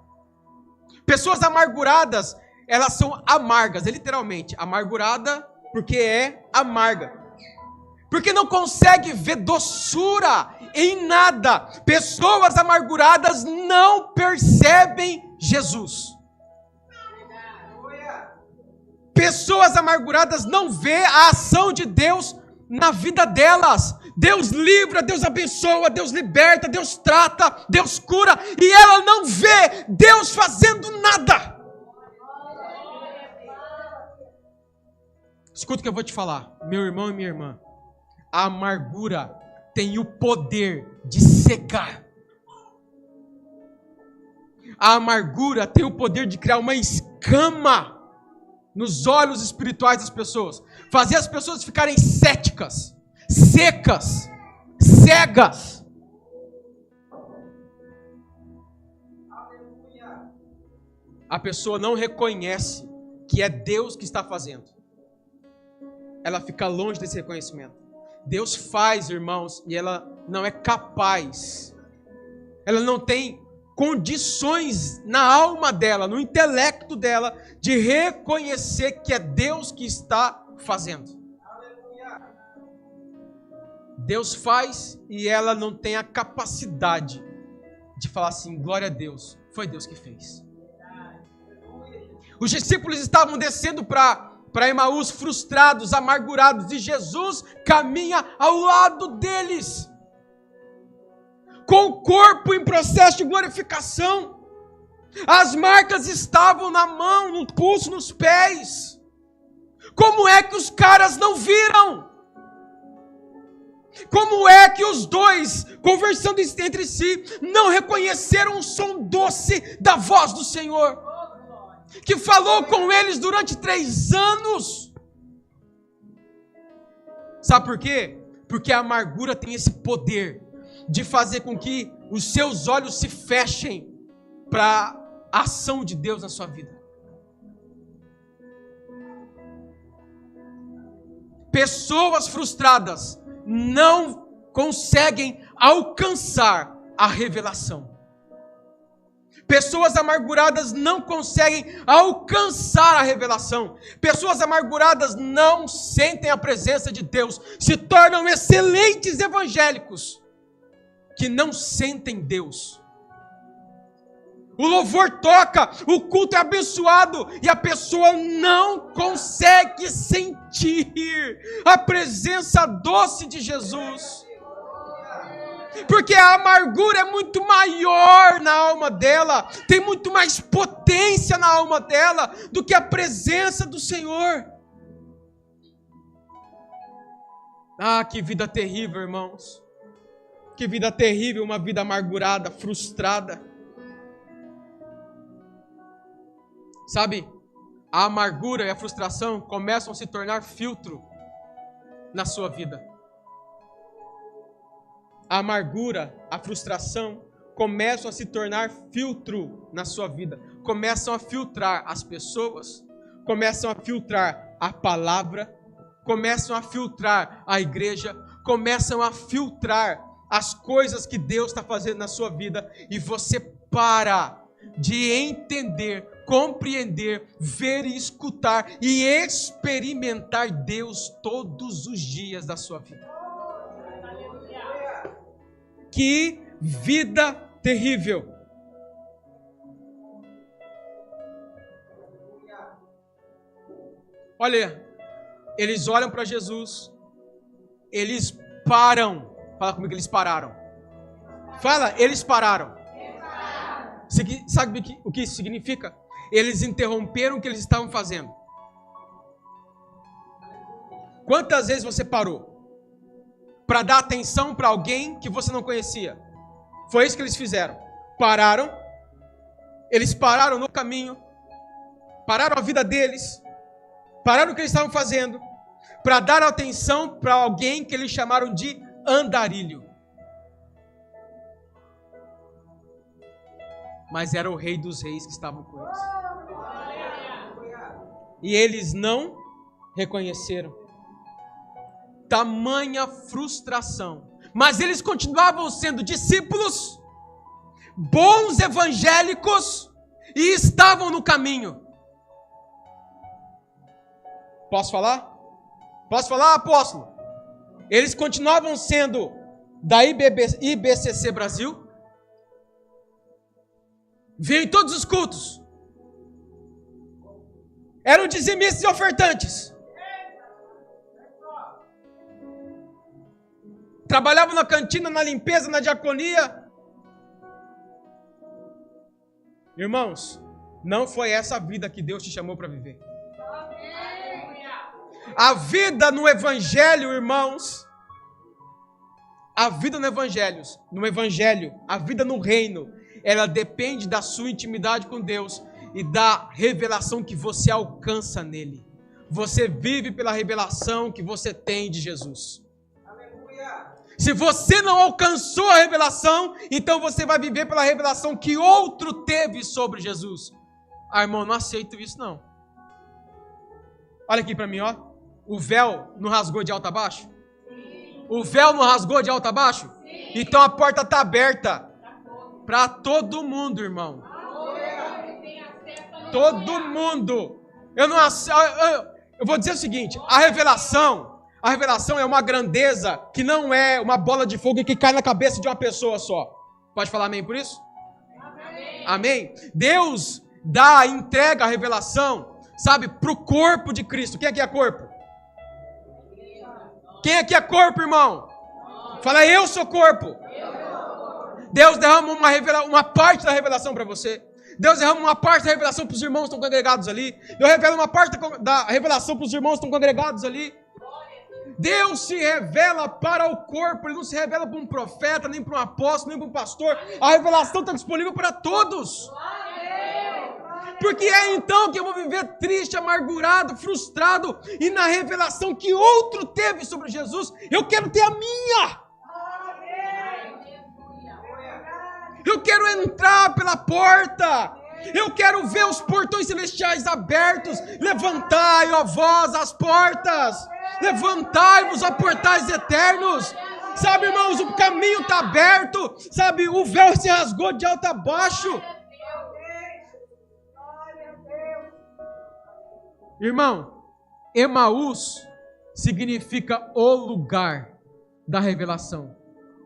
[SPEAKER 2] Pessoas amarguradas, elas são amargas, literalmente, amargurada porque é amarga. Porque não consegue ver doçura em nada. Pessoas amarguradas não percebem Jesus. Pessoas amarguradas não vê a ação de Deus na vida delas. Deus livra, Deus abençoa, Deus liberta, Deus trata, Deus cura, e ela não vê Deus fazendo nada. Escuta o que eu vou te falar, meu irmão e minha irmã. A amargura tem o poder de cegar. A amargura tem o poder de criar uma escama nos olhos espirituais das pessoas, fazer as pessoas ficarem céticas, secas, cegas. A pessoa não reconhece que é Deus que está fazendo. Ela fica longe desse reconhecimento. Deus faz, irmãos, e ela não é capaz. Ela não tem condições na alma dela, no intelecto dela, de reconhecer que é Deus que está fazendo. Deus faz e ela não tem a capacidade de falar assim, glória a Deus, foi Deus que fez. Os discípulos estavam descendo para Emaús frustrados, amargurados, e Jesus caminha ao lado deles, com o corpo em processo de glorificação. As marcas estavam na mão, no pulso, nos pés. Como é que os caras não viram? Como é que os dois, conversando entre si, não reconheceram o som doce da voz do Senhor, que falou com eles durante 3 anos? Sabe por quê? Porque a amargura tem esse poder de fazer com que os seus olhos se fechem para a ação de Deus na sua vida. Pessoas frustradas não conseguem alcançar a revelação. Pessoas amarguradas não conseguem alcançar a revelação. Pessoas amarguradas não sentem a presença de Deus. Se tornam excelentes evangélicos que não sentem Deus. O louvor toca, o culto é abençoado e a pessoa não consegue sentir a presença doce de Jesus. Porque a amargura é muito maior na alma dela, tem muito mais potência na alma dela do que a presença do Senhor. Ah, que vida terrível, irmãos. Que vida terrível, uma vida amargurada, frustrada. Sabe, a amargura e a frustração começam a se tornar filtro na sua vida. A amargura, a frustração começam a se tornar filtro na sua vida. Começam a filtrar as pessoas, começam a filtrar a palavra, começam a filtrar a igreja, começam a filtrar as coisas que Deus está fazendo na sua vida e você para de entender, compreender, ver e escutar e experimentar Deus todos os dias da sua vida. Que vida terrível! Olha, eles olham para Jesus, eles param. Fala comigo, eles pararam. Fala, eles pararam. Sabe o que isso significa? Eles interromperam o que eles estavam fazendo. Quantas vezes você parou para dar atenção para alguém que você não conhecia? Foi isso que eles fizeram. Pararam. Eles pararam no caminho. Pararam a vida deles. Pararam o que eles estavam fazendo para dar atenção para alguém que eles chamaram de andarilho. Mas era o Rei dos Reis que estavam com eles. E eles não reconheceram. Tamanha frustração. Mas eles continuavam sendo discípulos, bons evangélicos, e estavam no caminho. Posso falar? Posso falar, apóstolo? Eles continuavam sendo da IBCC Brasil. Vinham em todos os cultos. Eram dizimistas e ofertantes. Trabalhavam na cantina, na limpeza, na diaconia. Irmãos, não foi essa a vida que Deus te chamou para viver. A vida no Evangelho, irmãos, a vida no Evangelho, a vida no reino, ela depende da sua intimidade com Deus e da revelação que você alcança nele. Você vive pela revelação que você tem de Jesus. Se você não alcançou a revelação, então você vai viver pela revelação que outro teve sobre Jesus. Ah, irmão, não aceito isso não. Olha aqui para mim, ó. O véu não rasgou de alto a baixo? O véu não rasgou de alto a baixo? Então a porta está aberta para todo mundo, irmão. Todo mundo. Eu vou dizer o seguinte: a revelação é uma grandeza que não é uma bola de fogo que cai na cabeça de uma pessoa só. Pode falar amém por isso? Amém? Deus entrega a revelação, sabe, para o corpo de Cristo. Quem aqui é corpo? Quem aqui é corpo, irmão? Fala, eu sou corpo. Deus derrama uma parte da revelação para você. Deus derrama uma parte da revelação para os irmãos que estão congregados ali. Deus revela uma parte da revelação para os irmãos que estão congregados ali. Deus se revela para o corpo, Ele não se revela para um profeta, nem para um apóstolo, nem para um pastor. A revelação está disponível para todos. Porque é então que eu vou viver triste, amargurado, frustrado, e na revelação que outro teve sobre Jesus, eu quero ter a minha. Eu quero entrar pela porta. Eu quero ver os portões celestiais abertos. Levantai, ó vós, as portas. Levantai-vos, ó portais eternos. Sabe, irmãos, o caminho está aberto. Sabe, o véu se rasgou de alto a baixo. Irmão, Emaús significa o lugar da revelação.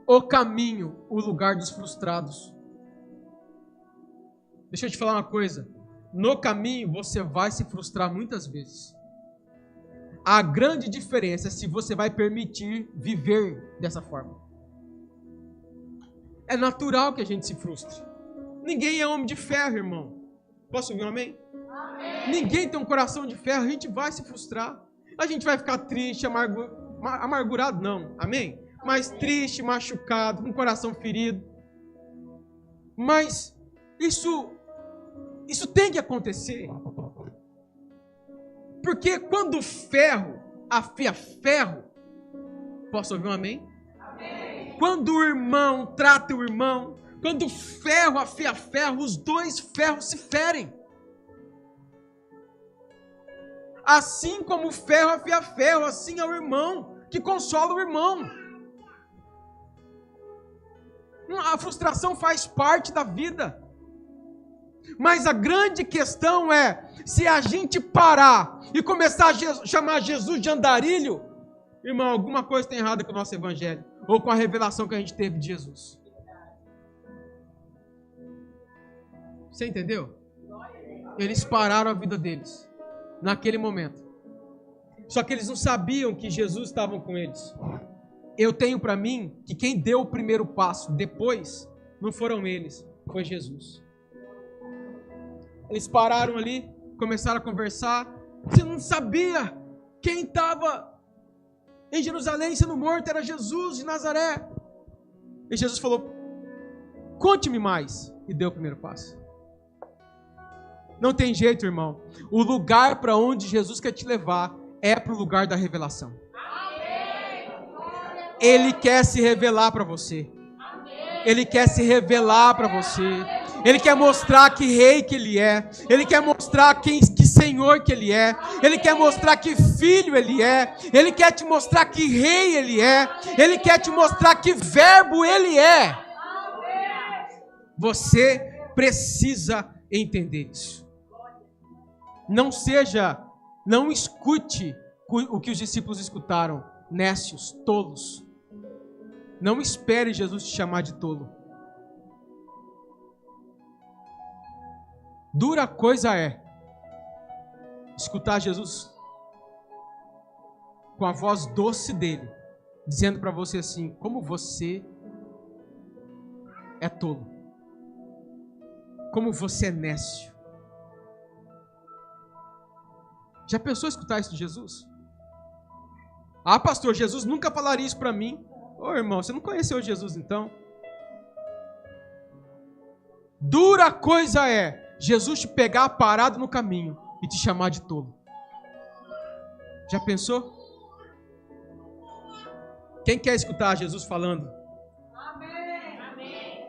[SPEAKER 2] O caminho, o lugar dos frustrados. Deixa eu te falar uma coisa. No caminho você vai se frustrar muitas vezes. A grande diferença é se você vai permitir viver dessa forma. É natural que a gente se frustre. Ninguém é homem de ferro, irmão. Posso ouvir um amém? Amém. Ninguém tem um coração de ferro, a gente vai se frustrar. A gente vai ficar triste, amargurado não, amém? Mas triste, machucado, com o coração ferido. Mas isso tem que acontecer. Porque quando o ferro afia ferro, posso ouvir um amém? Amém. Quando o irmão trata o irmão, quando o ferro afia ferro, os dois ferros se ferem. Assim como o ferro afia ferro, assim é o irmão que consola o irmão. A frustração faz parte da vida. Mas a grande questão é, se a gente parar e começar a chamar Jesus de andarilho, irmão, alguma coisa tem errado com o nosso evangelho, ou com a revelação que a gente teve de Jesus. Você entendeu? Eles pararam a vida deles, naquele momento. Só que eles não sabiam que Jesus estava com eles. Eu tenho para mim que quem deu o primeiro passo depois, não foram eles, foi Jesus. Eles pararam ali, começaram a conversar. Você não sabia quem estava em Jerusalém sendo morto, era Jesus de Nazaré. E Jesus falou, conte-me mais. E deu o primeiro passo. Não tem jeito, irmão. O lugar para onde Jesus quer te levar é para o lugar da revelação. Ele quer se revelar para você. Ele quer se revelar para você. Ele quer mostrar que rei que Ele é. Ele quer mostrar que Senhor que Ele é. Ele quer mostrar que filho Ele é. Ele quer te mostrar que rei Ele é. Ele quer te mostrar que verbo Ele é. Você precisa entender isso. Não escute o que os discípulos escutaram. Nécios, tolos. Não espere Jesus te chamar de tolo. Dura coisa é escutar Jesus com a voz doce dele, dizendo para você assim, como você é tolo, como você é nécio. Já pensou em escutar isso de Jesus? Ah, pastor, Jesus nunca falaria isso para mim. Ô irmão, você não conheceu Jesus então? Dura coisa é Jesus te pegar parado no caminho e te chamar de tolo. Já pensou? Quem quer escutar Jesus falando? Amém. Amém.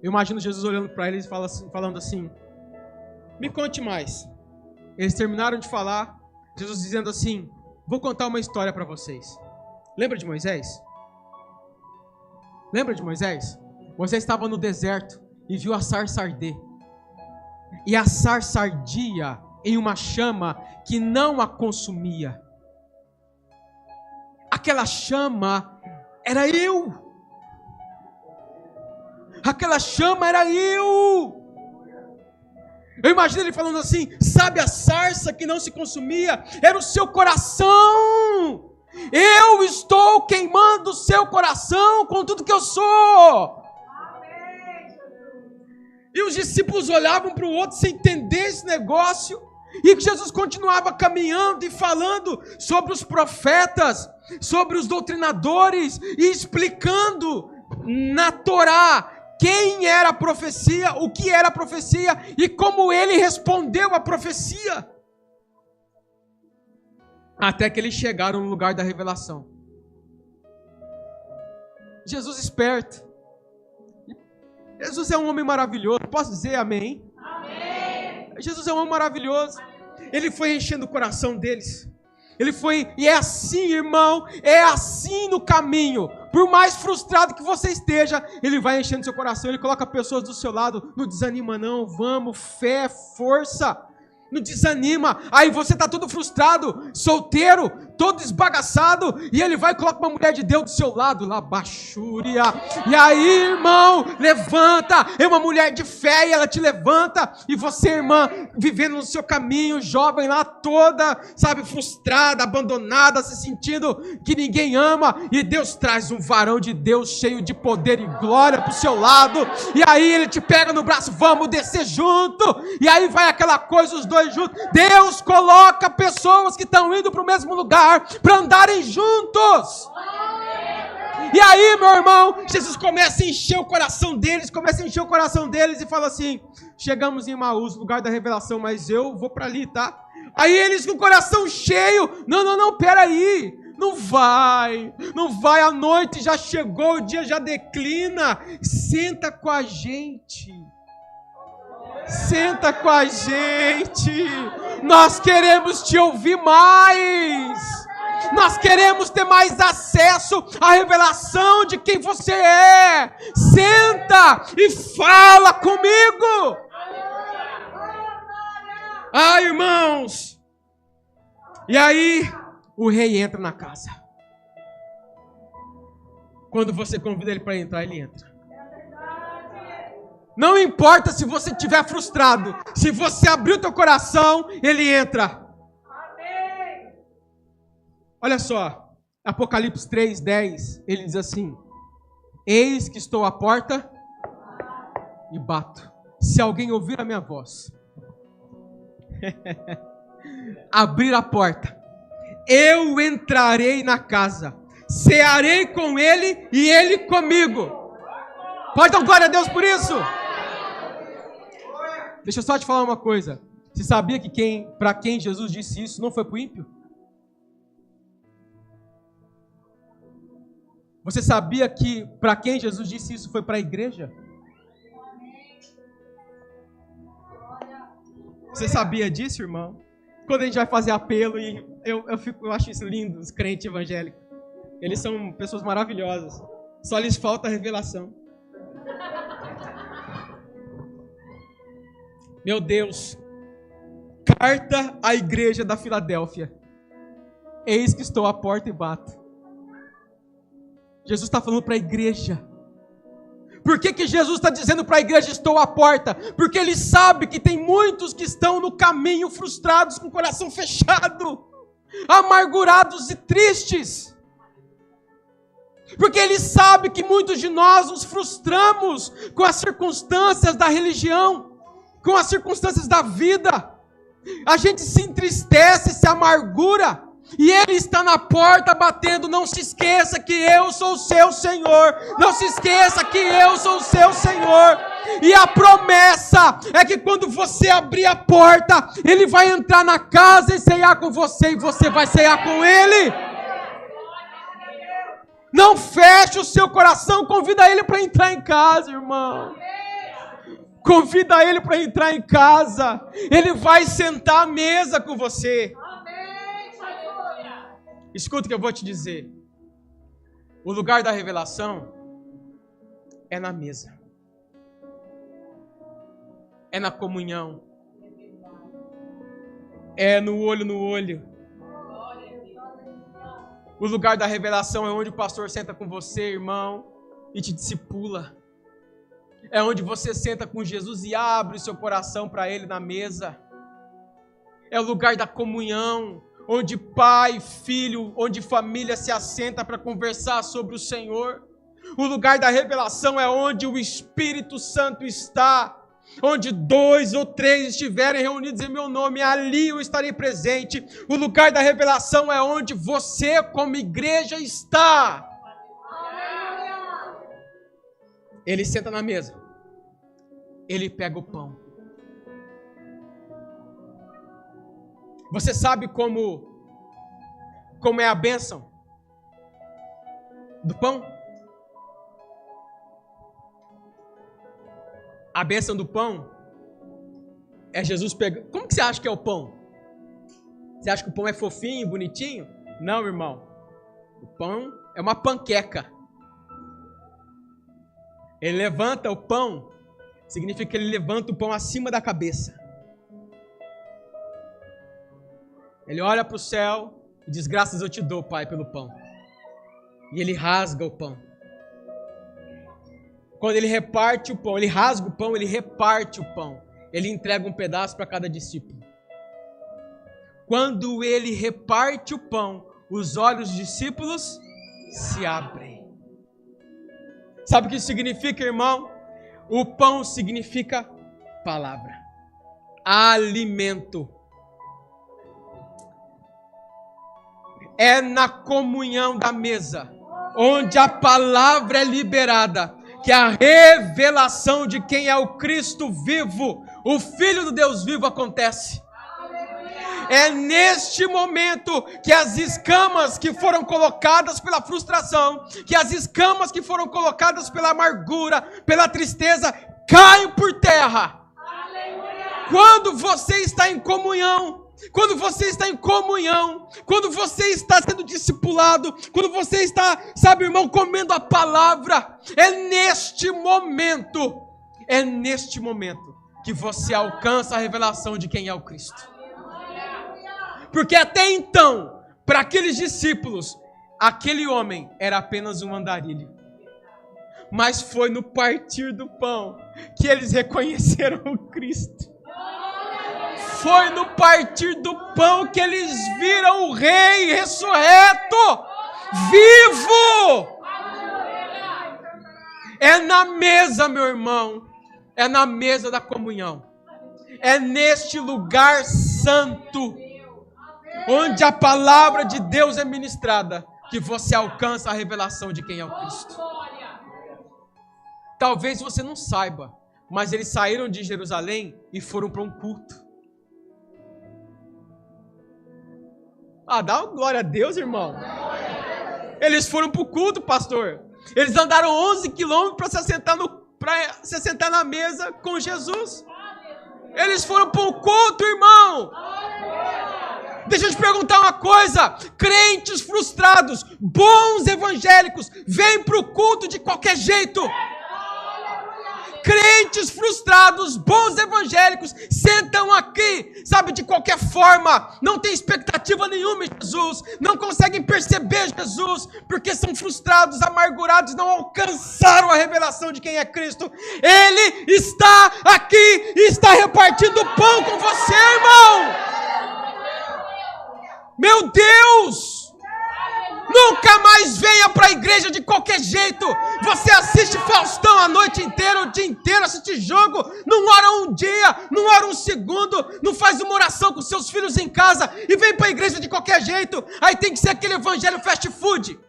[SPEAKER 2] Eu imagino Jesus olhando para eles e falando assim, me conte mais. Eles terminaram de falar, Jesus dizendo assim, vou contar uma história para vocês. Lembra de Moisés? Lembra de Moisés? Moisés estava no deserto e viu a sarça arder. E a sarça ardia em uma chama que não a consumia. Aquela chama era eu. Aquela chama era eu. Eu imagino ele falando assim, sabe a sarça que não se consumia? Era o seu coração. Eu estou queimando o seu coração com tudo que eu sou. E os discípulos olhavam para o outro sem entender esse negócio. E que Jesus continuava caminhando e falando sobre os profetas, sobre os doutrinadores, e explicando na Torá quem era a profecia, o que era a profecia e como ele respondeu à profecia. Até que eles chegaram no lugar da revelação. Jesus esperto. Jesus é um homem maravilhoso. Posso dizer amém? Amém. Jesus é um homem maravilhoso. Ele foi enchendo o coração deles. Ele foi, e é assim, irmão, é assim no caminho. Por mais frustrado que você esteja, ele vai enchendo seu coração. Ele coloca pessoas do seu lado. Não desanima não, vamos, fé, força. Não desanima. Aí você está todo frustrado, solteiro, todo esbagaçado, e ele vai e coloca uma mulher de Deus do seu lado, lá, baixúria. E aí, irmão, levanta. É uma mulher de fé e ela te levanta. E você, irmã, vivendo no seu caminho, jovem lá, toda, sabe, frustrada, abandonada, se sentindo que ninguém ama. E Deus traz um varão de Deus cheio de poder e glória para o seu lado. E aí ele te pega no braço, vamos descer junto. E aí vai aquela coisa, os dois juntos. Deus coloca pessoas que estão indo para o mesmo lugar para andarem juntos. E aí, meu irmão, Jesus começa a encher o coração deles, e fala assim: chegamos em Emaús, lugar da revelação, mas eu vou para ali, tá? Aí eles com o coração cheio: não, peraí, não vai, a noite já chegou, o dia já declina, senta com a gente. Senta com a gente, nós queremos te ouvir mais, nós queremos ter mais acesso à revelação de quem você é. Senta e fala comigo. Ah, irmãos, e aí o rei entra na casa. Quando você convida ele para entrar, ele entra. Não importa se você estiver frustrado, se você abrir o teu coração, ele entra. Amém. Olha só, Apocalipse 3:10, ele diz assim: eis que estou à porta e bato. Se alguém ouvir a minha voz, abrir a porta, eu entrarei na casa, cearei com ele e ele comigo. Pode dar glória a Deus por isso? Deixa eu só te falar uma coisa. Você sabia que para quem Jesus disse isso não foi para o ímpio? Você sabia que para quem Jesus disse isso foi para a igreja? Você sabia disso, irmão? Quando a gente vai fazer apelo, e eu acho isso lindo, os crentes evangélicos. Eles são pessoas maravilhosas. Só lhes falta a revelação. Meu Deus, carta à igreja da Filadélfia. Eis que estou à porta e bato. Jesus está falando para a igreja. Por que Jesus está dizendo para a igreja: estou à porta? Porque ele sabe que tem muitos que estão no caminho frustrados, com o coração fechado, amargurados e tristes. Porque ele sabe que muitos de nós nos frustramos com as circunstâncias da religião, com as circunstâncias da vida. A gente se entristece, se amargura, e ele está na porta batendo. Não se esqueça que eu sou o seu Senhor. Não se esqueça que eu sou o seu Senhor. E a promessa é que quando você abrir a porta, ele vai entrar na casa e ceiar com você, e você vai ceiar com ele. Não feche o seu coração, convida ele para entrar em casa, irmão. Convida ele para entrar em casa. Ele vai sentar à mesa com você. Escuta o que eu vou te dizer. O lugar da revelação é na mesa. É na comunhão. É no olho no olho. O lugar da revelação é onde o pastor senta com você, irmão, e te discipula. É onde você senta com Jesus e abre o seu coração para ele na mesa. É o lugar da comunhão, onde pai, filho, onde família se assenta para conversar sobre o Senhor. O lugar da revelação é onde o Espírito Santo está. Onde 2 ou 3 estiverem reunidos em meu nome, ali eu estarei presente. O lugar da revelação é onde você, como igreja, está. Ele senta na mesa. Ele pega o pão. Você sabe como é a bênção do pão? A bênção do pão é Jesus pegando. Como que você acha que é o pão? Você acha que o pão é fofinho, bonitinho? Não, irmão. O pão é uma panqueca. Ele levanta o pão, significa que ele levanta o pão acima da cabeça. Ele olha para o céu e diz: graças eu te dou, Pai, pelo pão. E ele rasga o pão. Quando ele reparte o pão, ele rasga o pão, ele reparte o pão. Ele entrega um pedaço para cada discípulo. Quando ele reparte o pão, os olhos dos discípulos se abrem. Sabe o que isso significa, irmão? O pão significa palavra, alimento. É na comunhão da mesa, onde a palavra é liberada, que a revelação de quem é o Cristo vivo, o Filho do Deus vivo, acontece. É neste momento que as escamas que foram colocadas pela frustração, que as escamas que foram colocadas pela amargura, pela tristeza, caem por terra. Quando você está em comunhão, quando você está em comunhão, quando você está sendo discipulado, quando você está, sabe, irmão, comendo a palavra, é neste momento que você alcança a revelação de quem é o Cristo. Porque até então, para aqueles discípulos, aquele homem era apenas um andarilho. Mas foi no partir do pão que eles reconheceram o Cristo. Foi no partir do pão que eles viram o Rei ressurreto, vivo. É na mesa, meu irmão, é na mesa da comunhão. É neste lugar santo, onde a palavra de Deus é ministrada, que você alcança a revelação de quem é o Cristo. Talvez você não saiba, mas eles saíram de Jerusalém e foram para um culto. Dá uma glória a Deus, irmão. Eles foram para o culto, pastor. Eles andaram 11 quilômetros para se assentar na mesa com Jesus. Eles foram para o culto, irmão. Deixa eu te perguntar uma coisa. Crentes frustrados, bons evangélicos, vêm para o culto de qualquer jeito. Crentes frustrados, bons evangélicos, sentam aqui, sabe, de qualquer forma, não tem expectativa nenhuma em Jesus, não conseguem perceber Jesus, porque são frustrados, amargurados, não alcançaram a revelação de quem é Cristo. Ele está aqui e está repartindo pão com você, irmão. Meu Deus! Nunca mais venha para a igreja de qualquer jeito. Você assiste Faustão a noite inteira, o dia inteiro, assiste jogo, não ora um dia, não ora um segundo, não faz uma oração com seus filhos em casa e vem para a igreja de qualquer jeito. Aí tem que ser aquele evangelho fast food.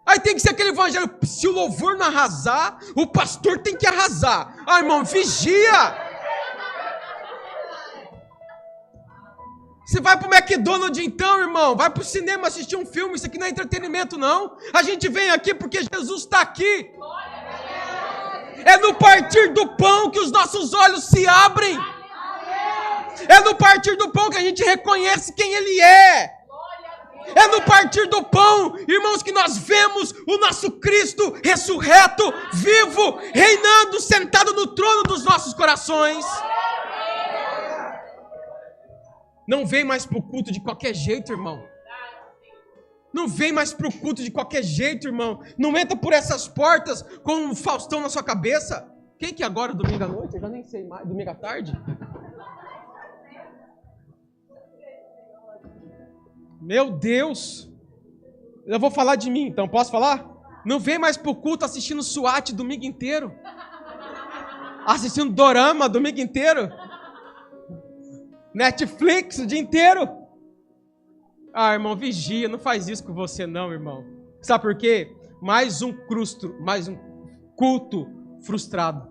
[SPEAKER 2] Aí tem que ser aquele evangelho, se o louvor não arrasar, o pastor tem que arrasar. Irmão, vigia. Você vai pro McDonald's então, irmão, vai pro cinema assistir um filme, isso aqui não é entretenimento não. A gente vem aqui porque Jesus está aqui. É no partir do pão que os nossos olhos se abrem. É no partir do pão que a gente reconhece quem Ele é. É no partir do pão, irmãos, que nós vemos o nosso Cristo ressurreto, vivo, reinando, sentado no trono dos nossos corações. Não vem mais para o culto de qualquer jeito, irmão. Não vem mais para o culto de qualquer jeito, irmão. Não entra por essas portas com um Faustão na sua cabeça. Quem que agora, domingo à noite? Eu já nem sei mais. Domingo à tarde? Meu Deus! Eu vou falar de mim, então, posso falar? Não vem mais pro culto assistindo SWAT domingo inteiro. Assistindo dorama domingo inteiro. Netflix o dia inteiro. Ah, irmão, vigia, não faz isso com você não, irmão. Sabe por quê? Mais um culto frustrado.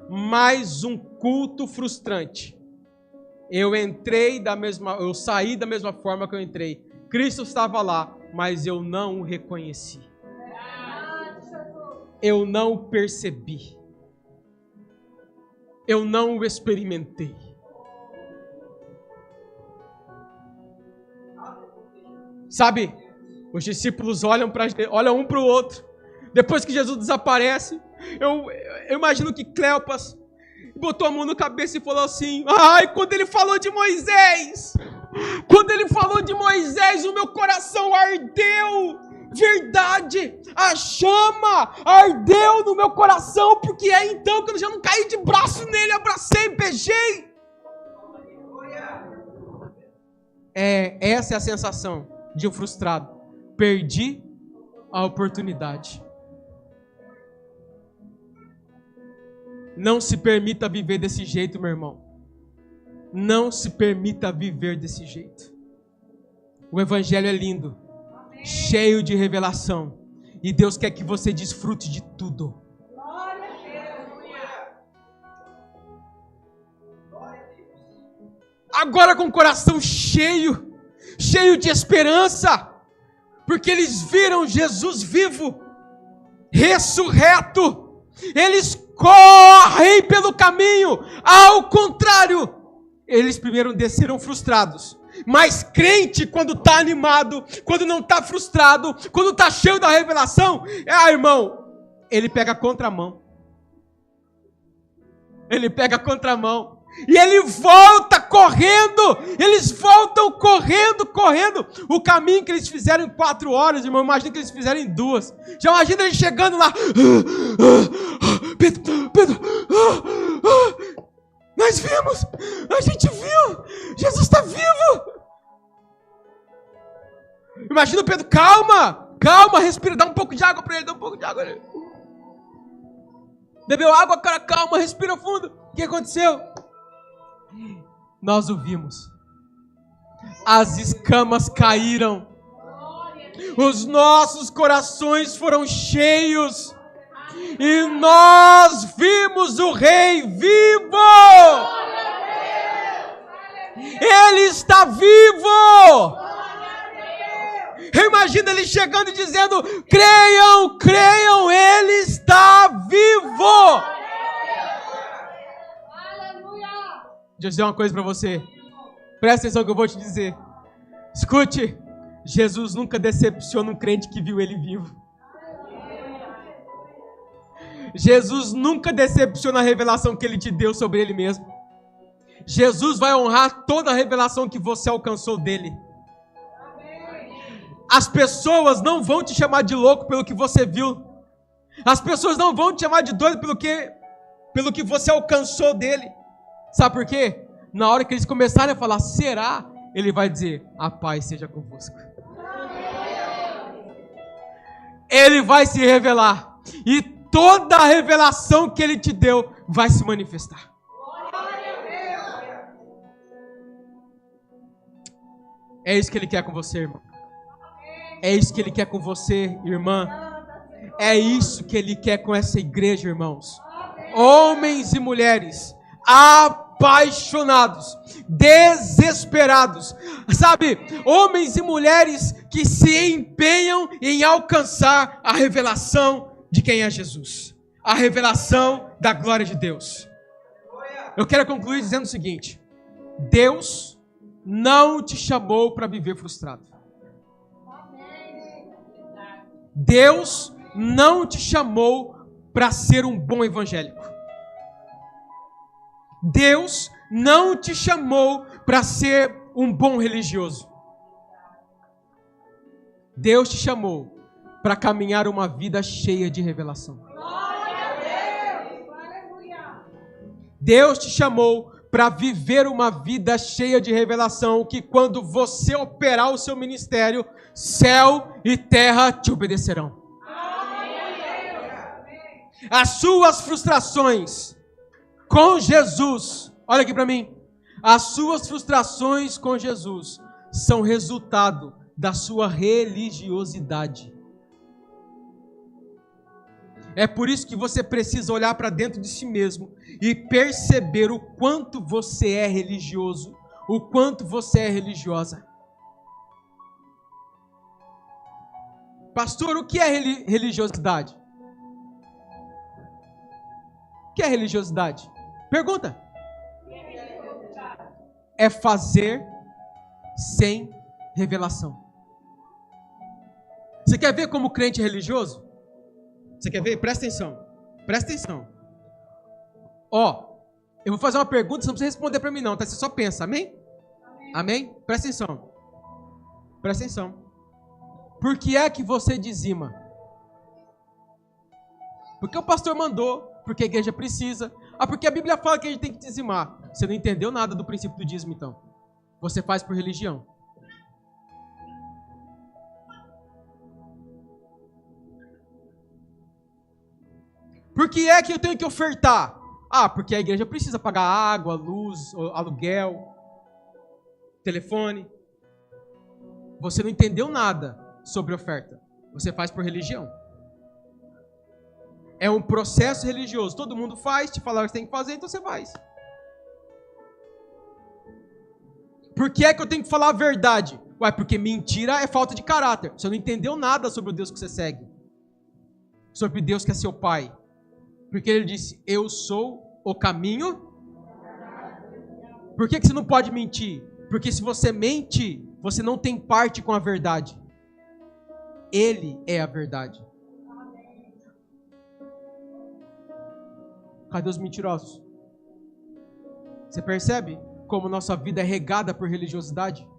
[SPEAKER 2] Mais um culto frustrante. Eu saí da mesma forma que eu entrei. Cristo estava lá, mas eu não o reconheci. Eu não o percebi. Eu não o experimentei. Sabe, os discípulos olham um para o outro. Depois que Jesus desaparece, eu imagino que Cleopas botou a mão na cabeça e falou assim: ai, quando ele falou de Moisés, o meu coração ardeu. Verdade, a chama ardeu no meu coração, porque é então que eu já não caí de braço nele, abracei, beijei. Essa é a sensação de um frustrado. Perdi a oportunidade. Não se permita viver desse jeito, meu irmão. Não se permita viver desse jeito. O evangelho é lindo, cheio de revelação, e Deus quer que você desfrute de tudo. Agora com o coração cheio de esperança, porque eles viram Jesus vivo, ressurreto. Eles correm pelo caminho, ao contrário, eles primeiro desceram frustrados. Mas crente, quando está animado, quando não está frustrado, quando está cheio da revelação, irmão, ele pega a contramão. Ele pega a contramão. E ele volta correndo. Eles voltam correndo. O caminho que eles fizeram em 4 horas, irmão, imagina que eles fizeram em 2. Já imagina eles chegando lá. Pedro. Nós vimos. A gente viu. Jesus está vivo. Imagina o Pedro. Calma, respira. Dá um pouco de água para ele. Bebeu água, cara, calma, respira fundo. O que aconteceu? Nós o vimos. As escamas caíram. Os nossos corações foram cheios. E nós vimos o Rei vivo. Ele está vivo. Imagina ele chegando e dizendo: creiam, ele está vivo. Deixa eu dizer uma coisa para você. Presta atenção que eu vou te dizer. Escute. Jesus nunca decepciona um crente que viu ele vivo. Jesus nunca decepciona a revelação que ele te deu sobre ele mesmo. Jesus vai honrar toda a revelação que você alcançou dele. As pessoas não vão te chamar de louco pelo que você viu. As pessoas não vão te chamar de doido pelo que você alcançou dele. Sabe por quê? Na hora que eles começarem a falar, será? Ele vai dizer, a paz seja convosco. Ele vai se revelar. E toda a revelação que ele te deu vai se manifestar. É isso que ele quer com você, irmão. É isso que ele quer com você, irmã. É isso que ele quer com essa igreja, irmãos. Homens e mulheres apaixonados, desesperados, sabe? Homens e mulheres que se empenham em alcançar a revelação de quem é Jesus, a revelação da glória de Deus. Eu quero concluir dizendo o seguinte: Deus não te chamou para viver frustrado. Deus não te chamou para ser um bom evangélico. Deus não te chamou para ser um bom religioso. Deus te chamou para caminhar uma vida cheia de revelação. Deus te chamou para viver uma vida cheia de revelação, que quando você operar o seu ministério, céu e terra te obedecerão. As suas frustrações com Jesus, olha aqui para mim, as suas frustrações com Jesus são resultado da sua religiosidade. É por isso que você precisa olhar para dentro de si mesmo e perceber o quanto você é religioso, o quanto você é religiosa. Pastor, o que é religiosidade? O que é religiosidade? Pergunta. É fazer sem revelação. Você quer ver como o crente é religioso? Você quer ver? Presta atenção. Presta atenção. Ó, eu vou fazer uma pergunta, você não precisa responder para mim não, tá? Você só pensa, amém? Amém? Presta atenção. Presta atenção. Por que é que você dizima? Porque o pastor mandou, porque a igreja precisa. Ah, porque a Bíblia fala que a gente tem que dizimar. Você não entendeu nada do princípio do dízimo, então. Você faz por religião. Por que é que eu tenho que ofertar? Ah, porque a igreja precisa pagar água, luz, aluguel, telefone. Você não entendeu nada sobre oferta. Você faz por religião. É um processo religioso. Todo mundo faz, te falaram que você tem que fazer, então você faz. Por que é que eu tenho que falar a verdade? Ué, porque mentira é falta de caráter. Você não entendeu nada sobre o Deus que você segue. Sobre Deus que é seu pai. Porque ele disse, eu sou o caminho. Por que você não pode mentir? Porque se você mente, você não tem parte com a verdade. Ele é a verdade. Cadê os mentirosos? Você percebe como nossa vida é regada por religiosidade?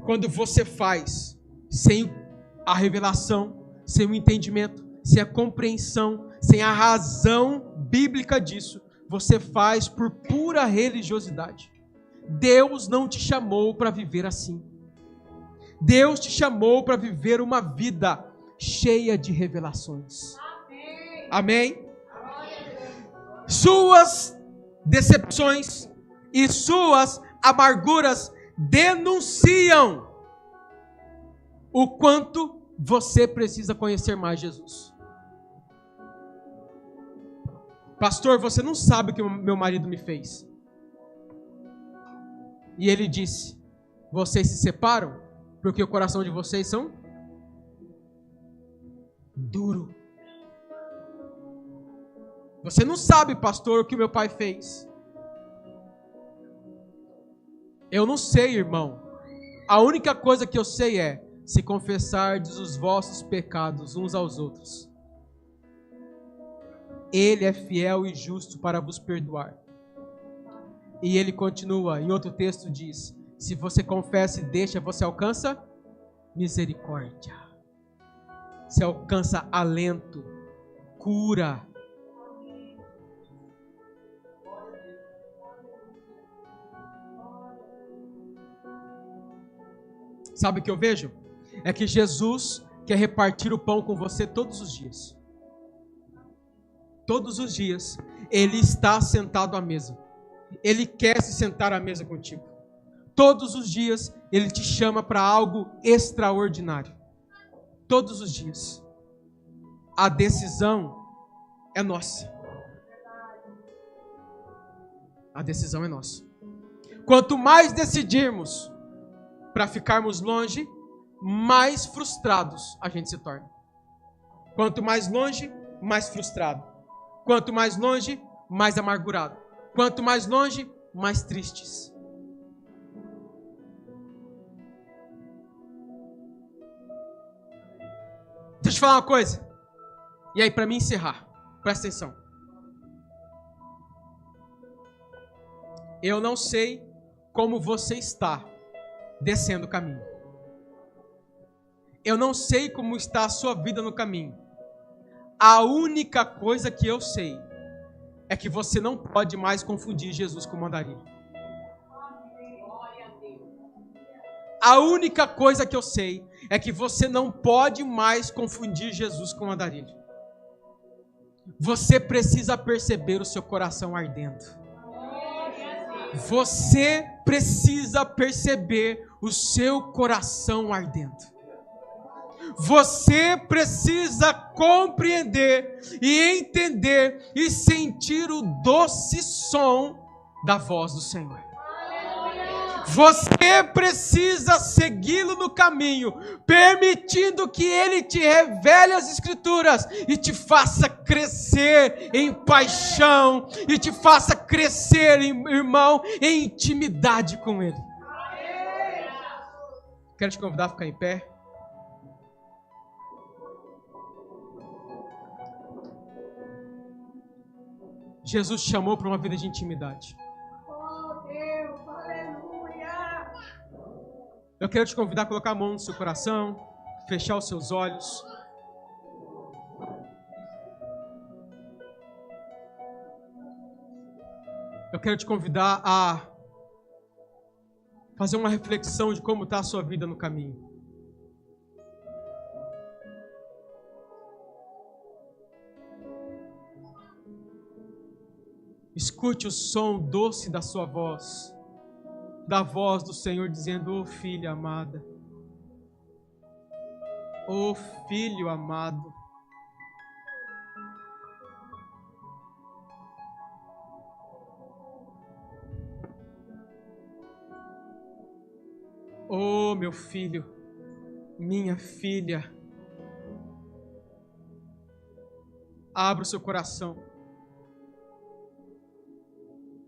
[SPEAKER 2] Quando você faz sem a revelação, sem o entendimento, sem a compreensão, sem a razão bíblica disso, você faz por pura religiosidade. Deus não te chamou para viver assim. Deus te chamou para viver uma vida cheia de revelações. Amém? Suas decepções e suas amarguras denunciam o quanto você precisa conhecer mais Jesus. Pastor, você não sabe o que meu marido me fez. E ele disse, vocês se separam porque o coração de vocês são duro. Você não sabe, pastor, o que meu pai fez. Eu não sei, irmão. A única coisa que eu sei é, se confessardes os vossos pecados uns aos outros, Ele é fiel e justo para vos perdoar. E ele continua, em outro texto diz, se você confessa e deixa, você alcança misericórdia. Você alcança alento, cura. Sabe o que eu vejo? É que Jesus quer repartir o pão com você todos os dias. Todos os dias, Ele está sentado à mesa. Ele quer se sentar à mesa contigo. Todos os dias, Ele te chama para algo extraordinário. Todos os dias. A decisão é nossa. A decisão é nossa. Quanto mais decidirmos para ficarmos longe, mais frustrados a gente se torna. Quanto mais longe, mais frustrado. Quanto mais longe, mais amargurado. Quanto mais longe, mais tristes. Deixa eu te falar uma coisa. E aí, para mim encerrar, presta atenção. Eu não sei como você está descendo o caminho. Eu não sei como está a sua vida no caminho. A única coisa que eu sei é que você não pode mais confundir Jesus com mandarim. A única coisa que eu sei é que você não pode mais confundir Jesus com andarilho. Você precisa perceber o seu coração ardendo. Você precisa perceber o seu coração ardendo. Você precisa compreender e entender e sentir o doce som da voz do Senhor. Você precisa segui-lo no caminho, permitindo que ele te revele as Escrituras e te faça crescer em paixão e te faça crescer, irmão, em intimidade com ele. Quero te convidar a ficar em pé. Jesus te chamou para uma vida de intimidade. Eu quero te convidar a colocar a mão no seu coração, fechar os seus olhos. Eu quero te convidar a fazer uma reflexão de como está a sua vida no caminho. Escute o som doce da sua voz. Da voz do Senhor dizendo: "Ô filha amada, ô filho amado, ô meu filho, minha filha, abra o seu coração.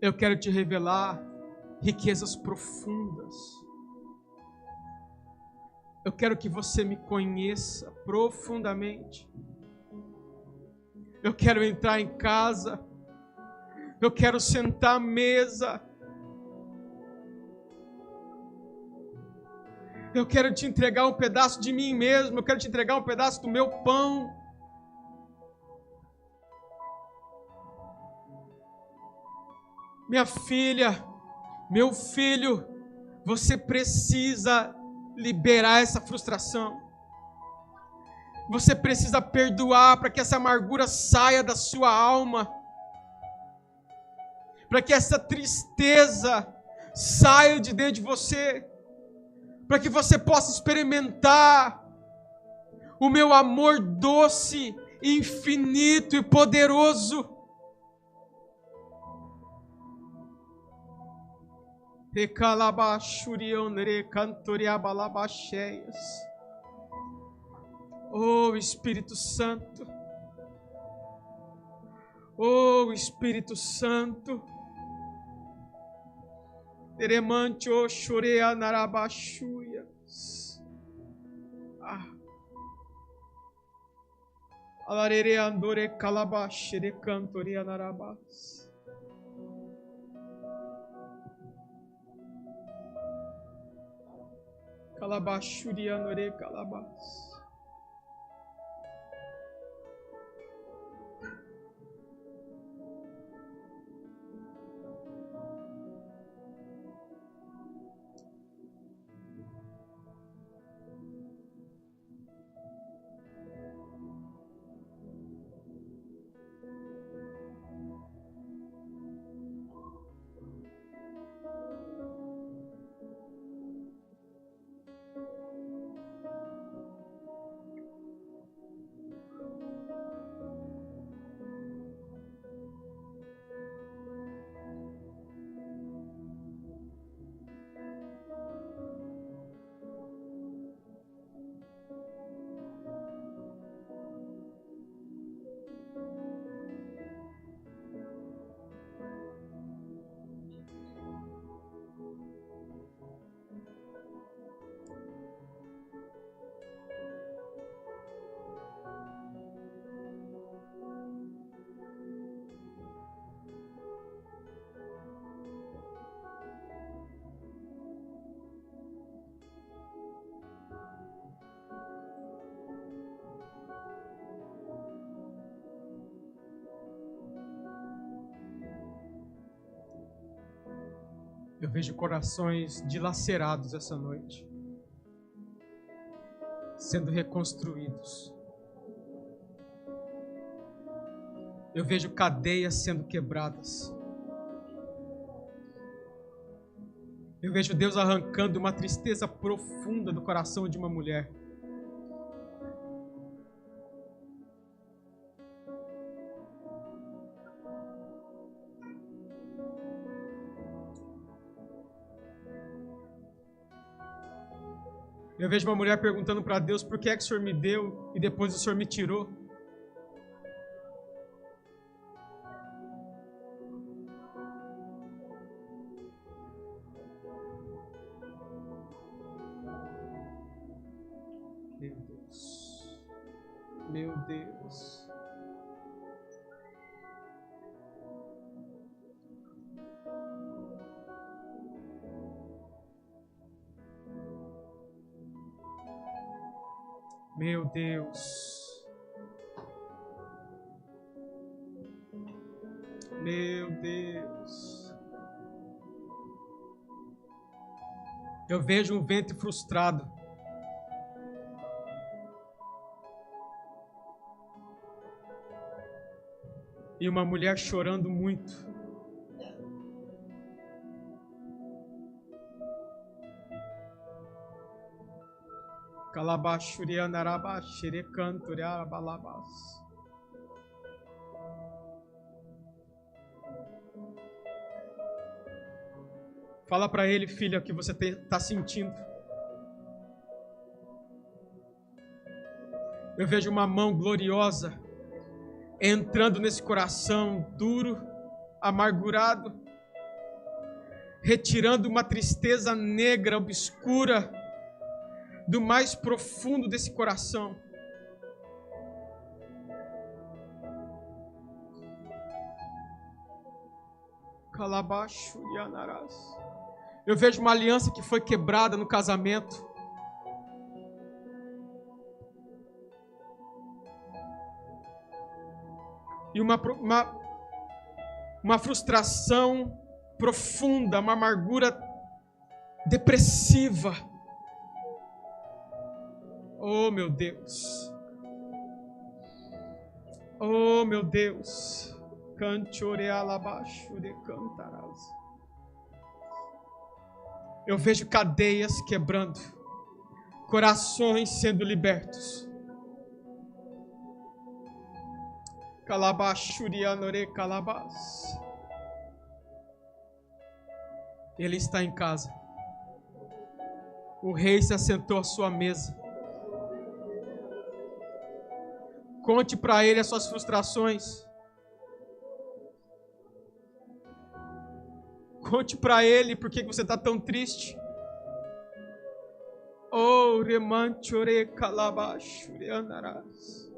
[SPEAKER 2] Eu quero te revelar riquezas profundas. Eu quero que você me conheça profundamente. Eu quero entrar em casa. Eu quero sentar à mesa. Eu quero te entregar um pedaço de mim mesmo. Eu quero te entregar um pedaço do meu pão. Minha filha, meu filho, você precisa liberar essa frustração. Você precisa perdoar para que essa amargura saia da sua alma. Para que essa tristeza saia de dentro de você. Para que você possa experimentar o meu amor doce, infinito e poderoso. Oh Espírito Santo, oh Espírito Santo, teremante o chorea narabachuyas, alarere andore calabashere cantoria narabas. Calabachurianore calabas. Eu vejo corações dilacerados essa noite, sendo reconstruídos. Eu vejo cadeias sendo quebradas. Eu vejo Deus arrancando uma tristeza profunda do coração de uma mulher. Eu vejo uma mulher perguntando para Deus por que é que o Senhor me deu e depois o Senhor me tirou. Meu Deus. Meu Deus. Meu Deus. Meu Deus. Eu vejo um ventre frustrado. E uma mulher chorando muito. Fala para ele, filha, o que você está sentindo. Eu vejo uma mão gloriosa entrando nesse coração duro, amargurado, retirando uma tristeza negra, obscura, do mais profundo desse coração. Calabacho e anarás. Eu vejo uma aliança que foi quebrada no casamento. E uma frustração profunda, uma amargura depressiva. Oh, meu Deus. Oh, meu Deus. Eu vejo cadeias quebrando, corações sendo libertos. Ele está em casa. O rei se assentou à sua mesa. Conte para ele as suas frustrações. Conte para ele por que você está tão triste. Oh, remanchore calabashure anarás.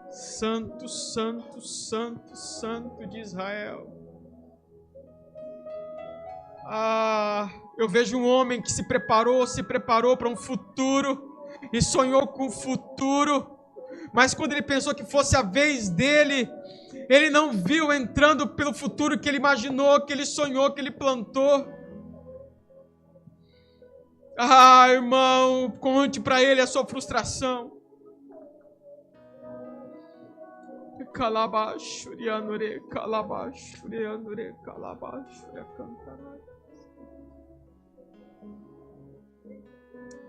[SPEAKER 2] Santo, santo, santo, santo de Israel. Eu vejo um homem que se preparou para um futuro e sonhou com o futuro, mas quando ele pensou que fosse a vez dele, ele não viu entrando pelo futuro que ele imaginou, que ele sonhou, que ele plantou. Irmão, conte para ele a sua frustração. Calabashurianure, calabashurianure, calabashura cantará.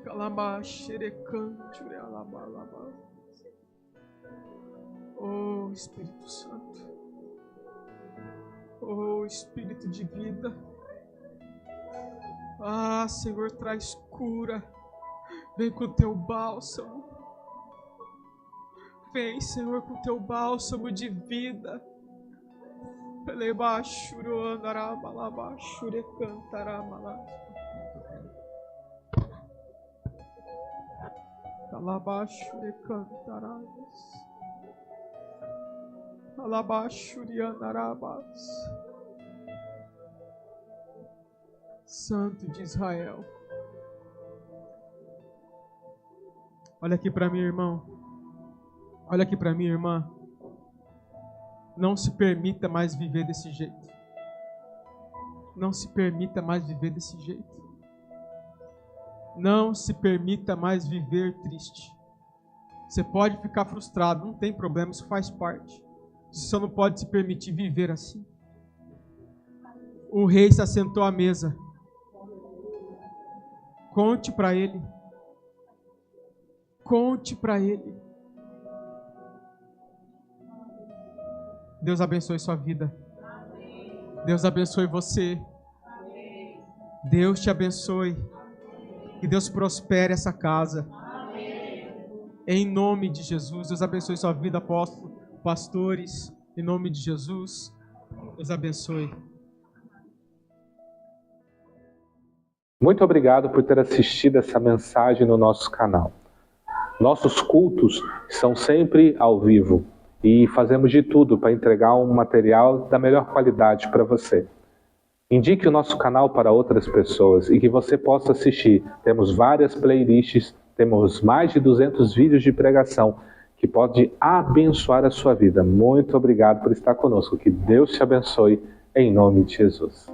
[SPEAKER 2] Calabashure canture alabalaba. Oh, Espírito Santo. Oh, Espírito de vida. Senhor, traz cura. Vem com o teu bálsamo. Vem, Senhor, com o teu bálsamo de vida. Pelebashuru andarabalabashure cantaramalas. Calabashure cantarás. Calabashure andarabas. Santo de Israel. Olha aqui para mim, irmão. Olha aqui para mim, irmã. Não se permita mais viver desse jeito. Não se permita mais viver desse jeito. Não se permita mais viver triste. Você pode ficar frustrado, não tem problema, isso faz parte. Você só não pode se permitir viver assim. O rei se assentou à mesa. Conte para ele. Conte para ele. Deus abençoe sua vida. Deus abençoe você. Deus te abençoe. Que Deus prospere essa casa. Em nome de Jesus. Deus abençoe sua vida, apóstolo, pastores. Em nome de Jesus. Deus abençoe.
[SPEAKER 1] Muito obrigado por ter assistido essa mensagem no nosso canal. Nossos cultos são sempre ao vivo e fazemos de tudo para entregar um material da melhor qualidade para você. Indique o nosso canal para outras pessoas e que você possa assistir. Temos várias playlists, temos mais de 200 vídeos de pregação que pode abençoar a sua vida. Muito obrigado por estar conosco. Que Deus te abençoe em nome de Jesus.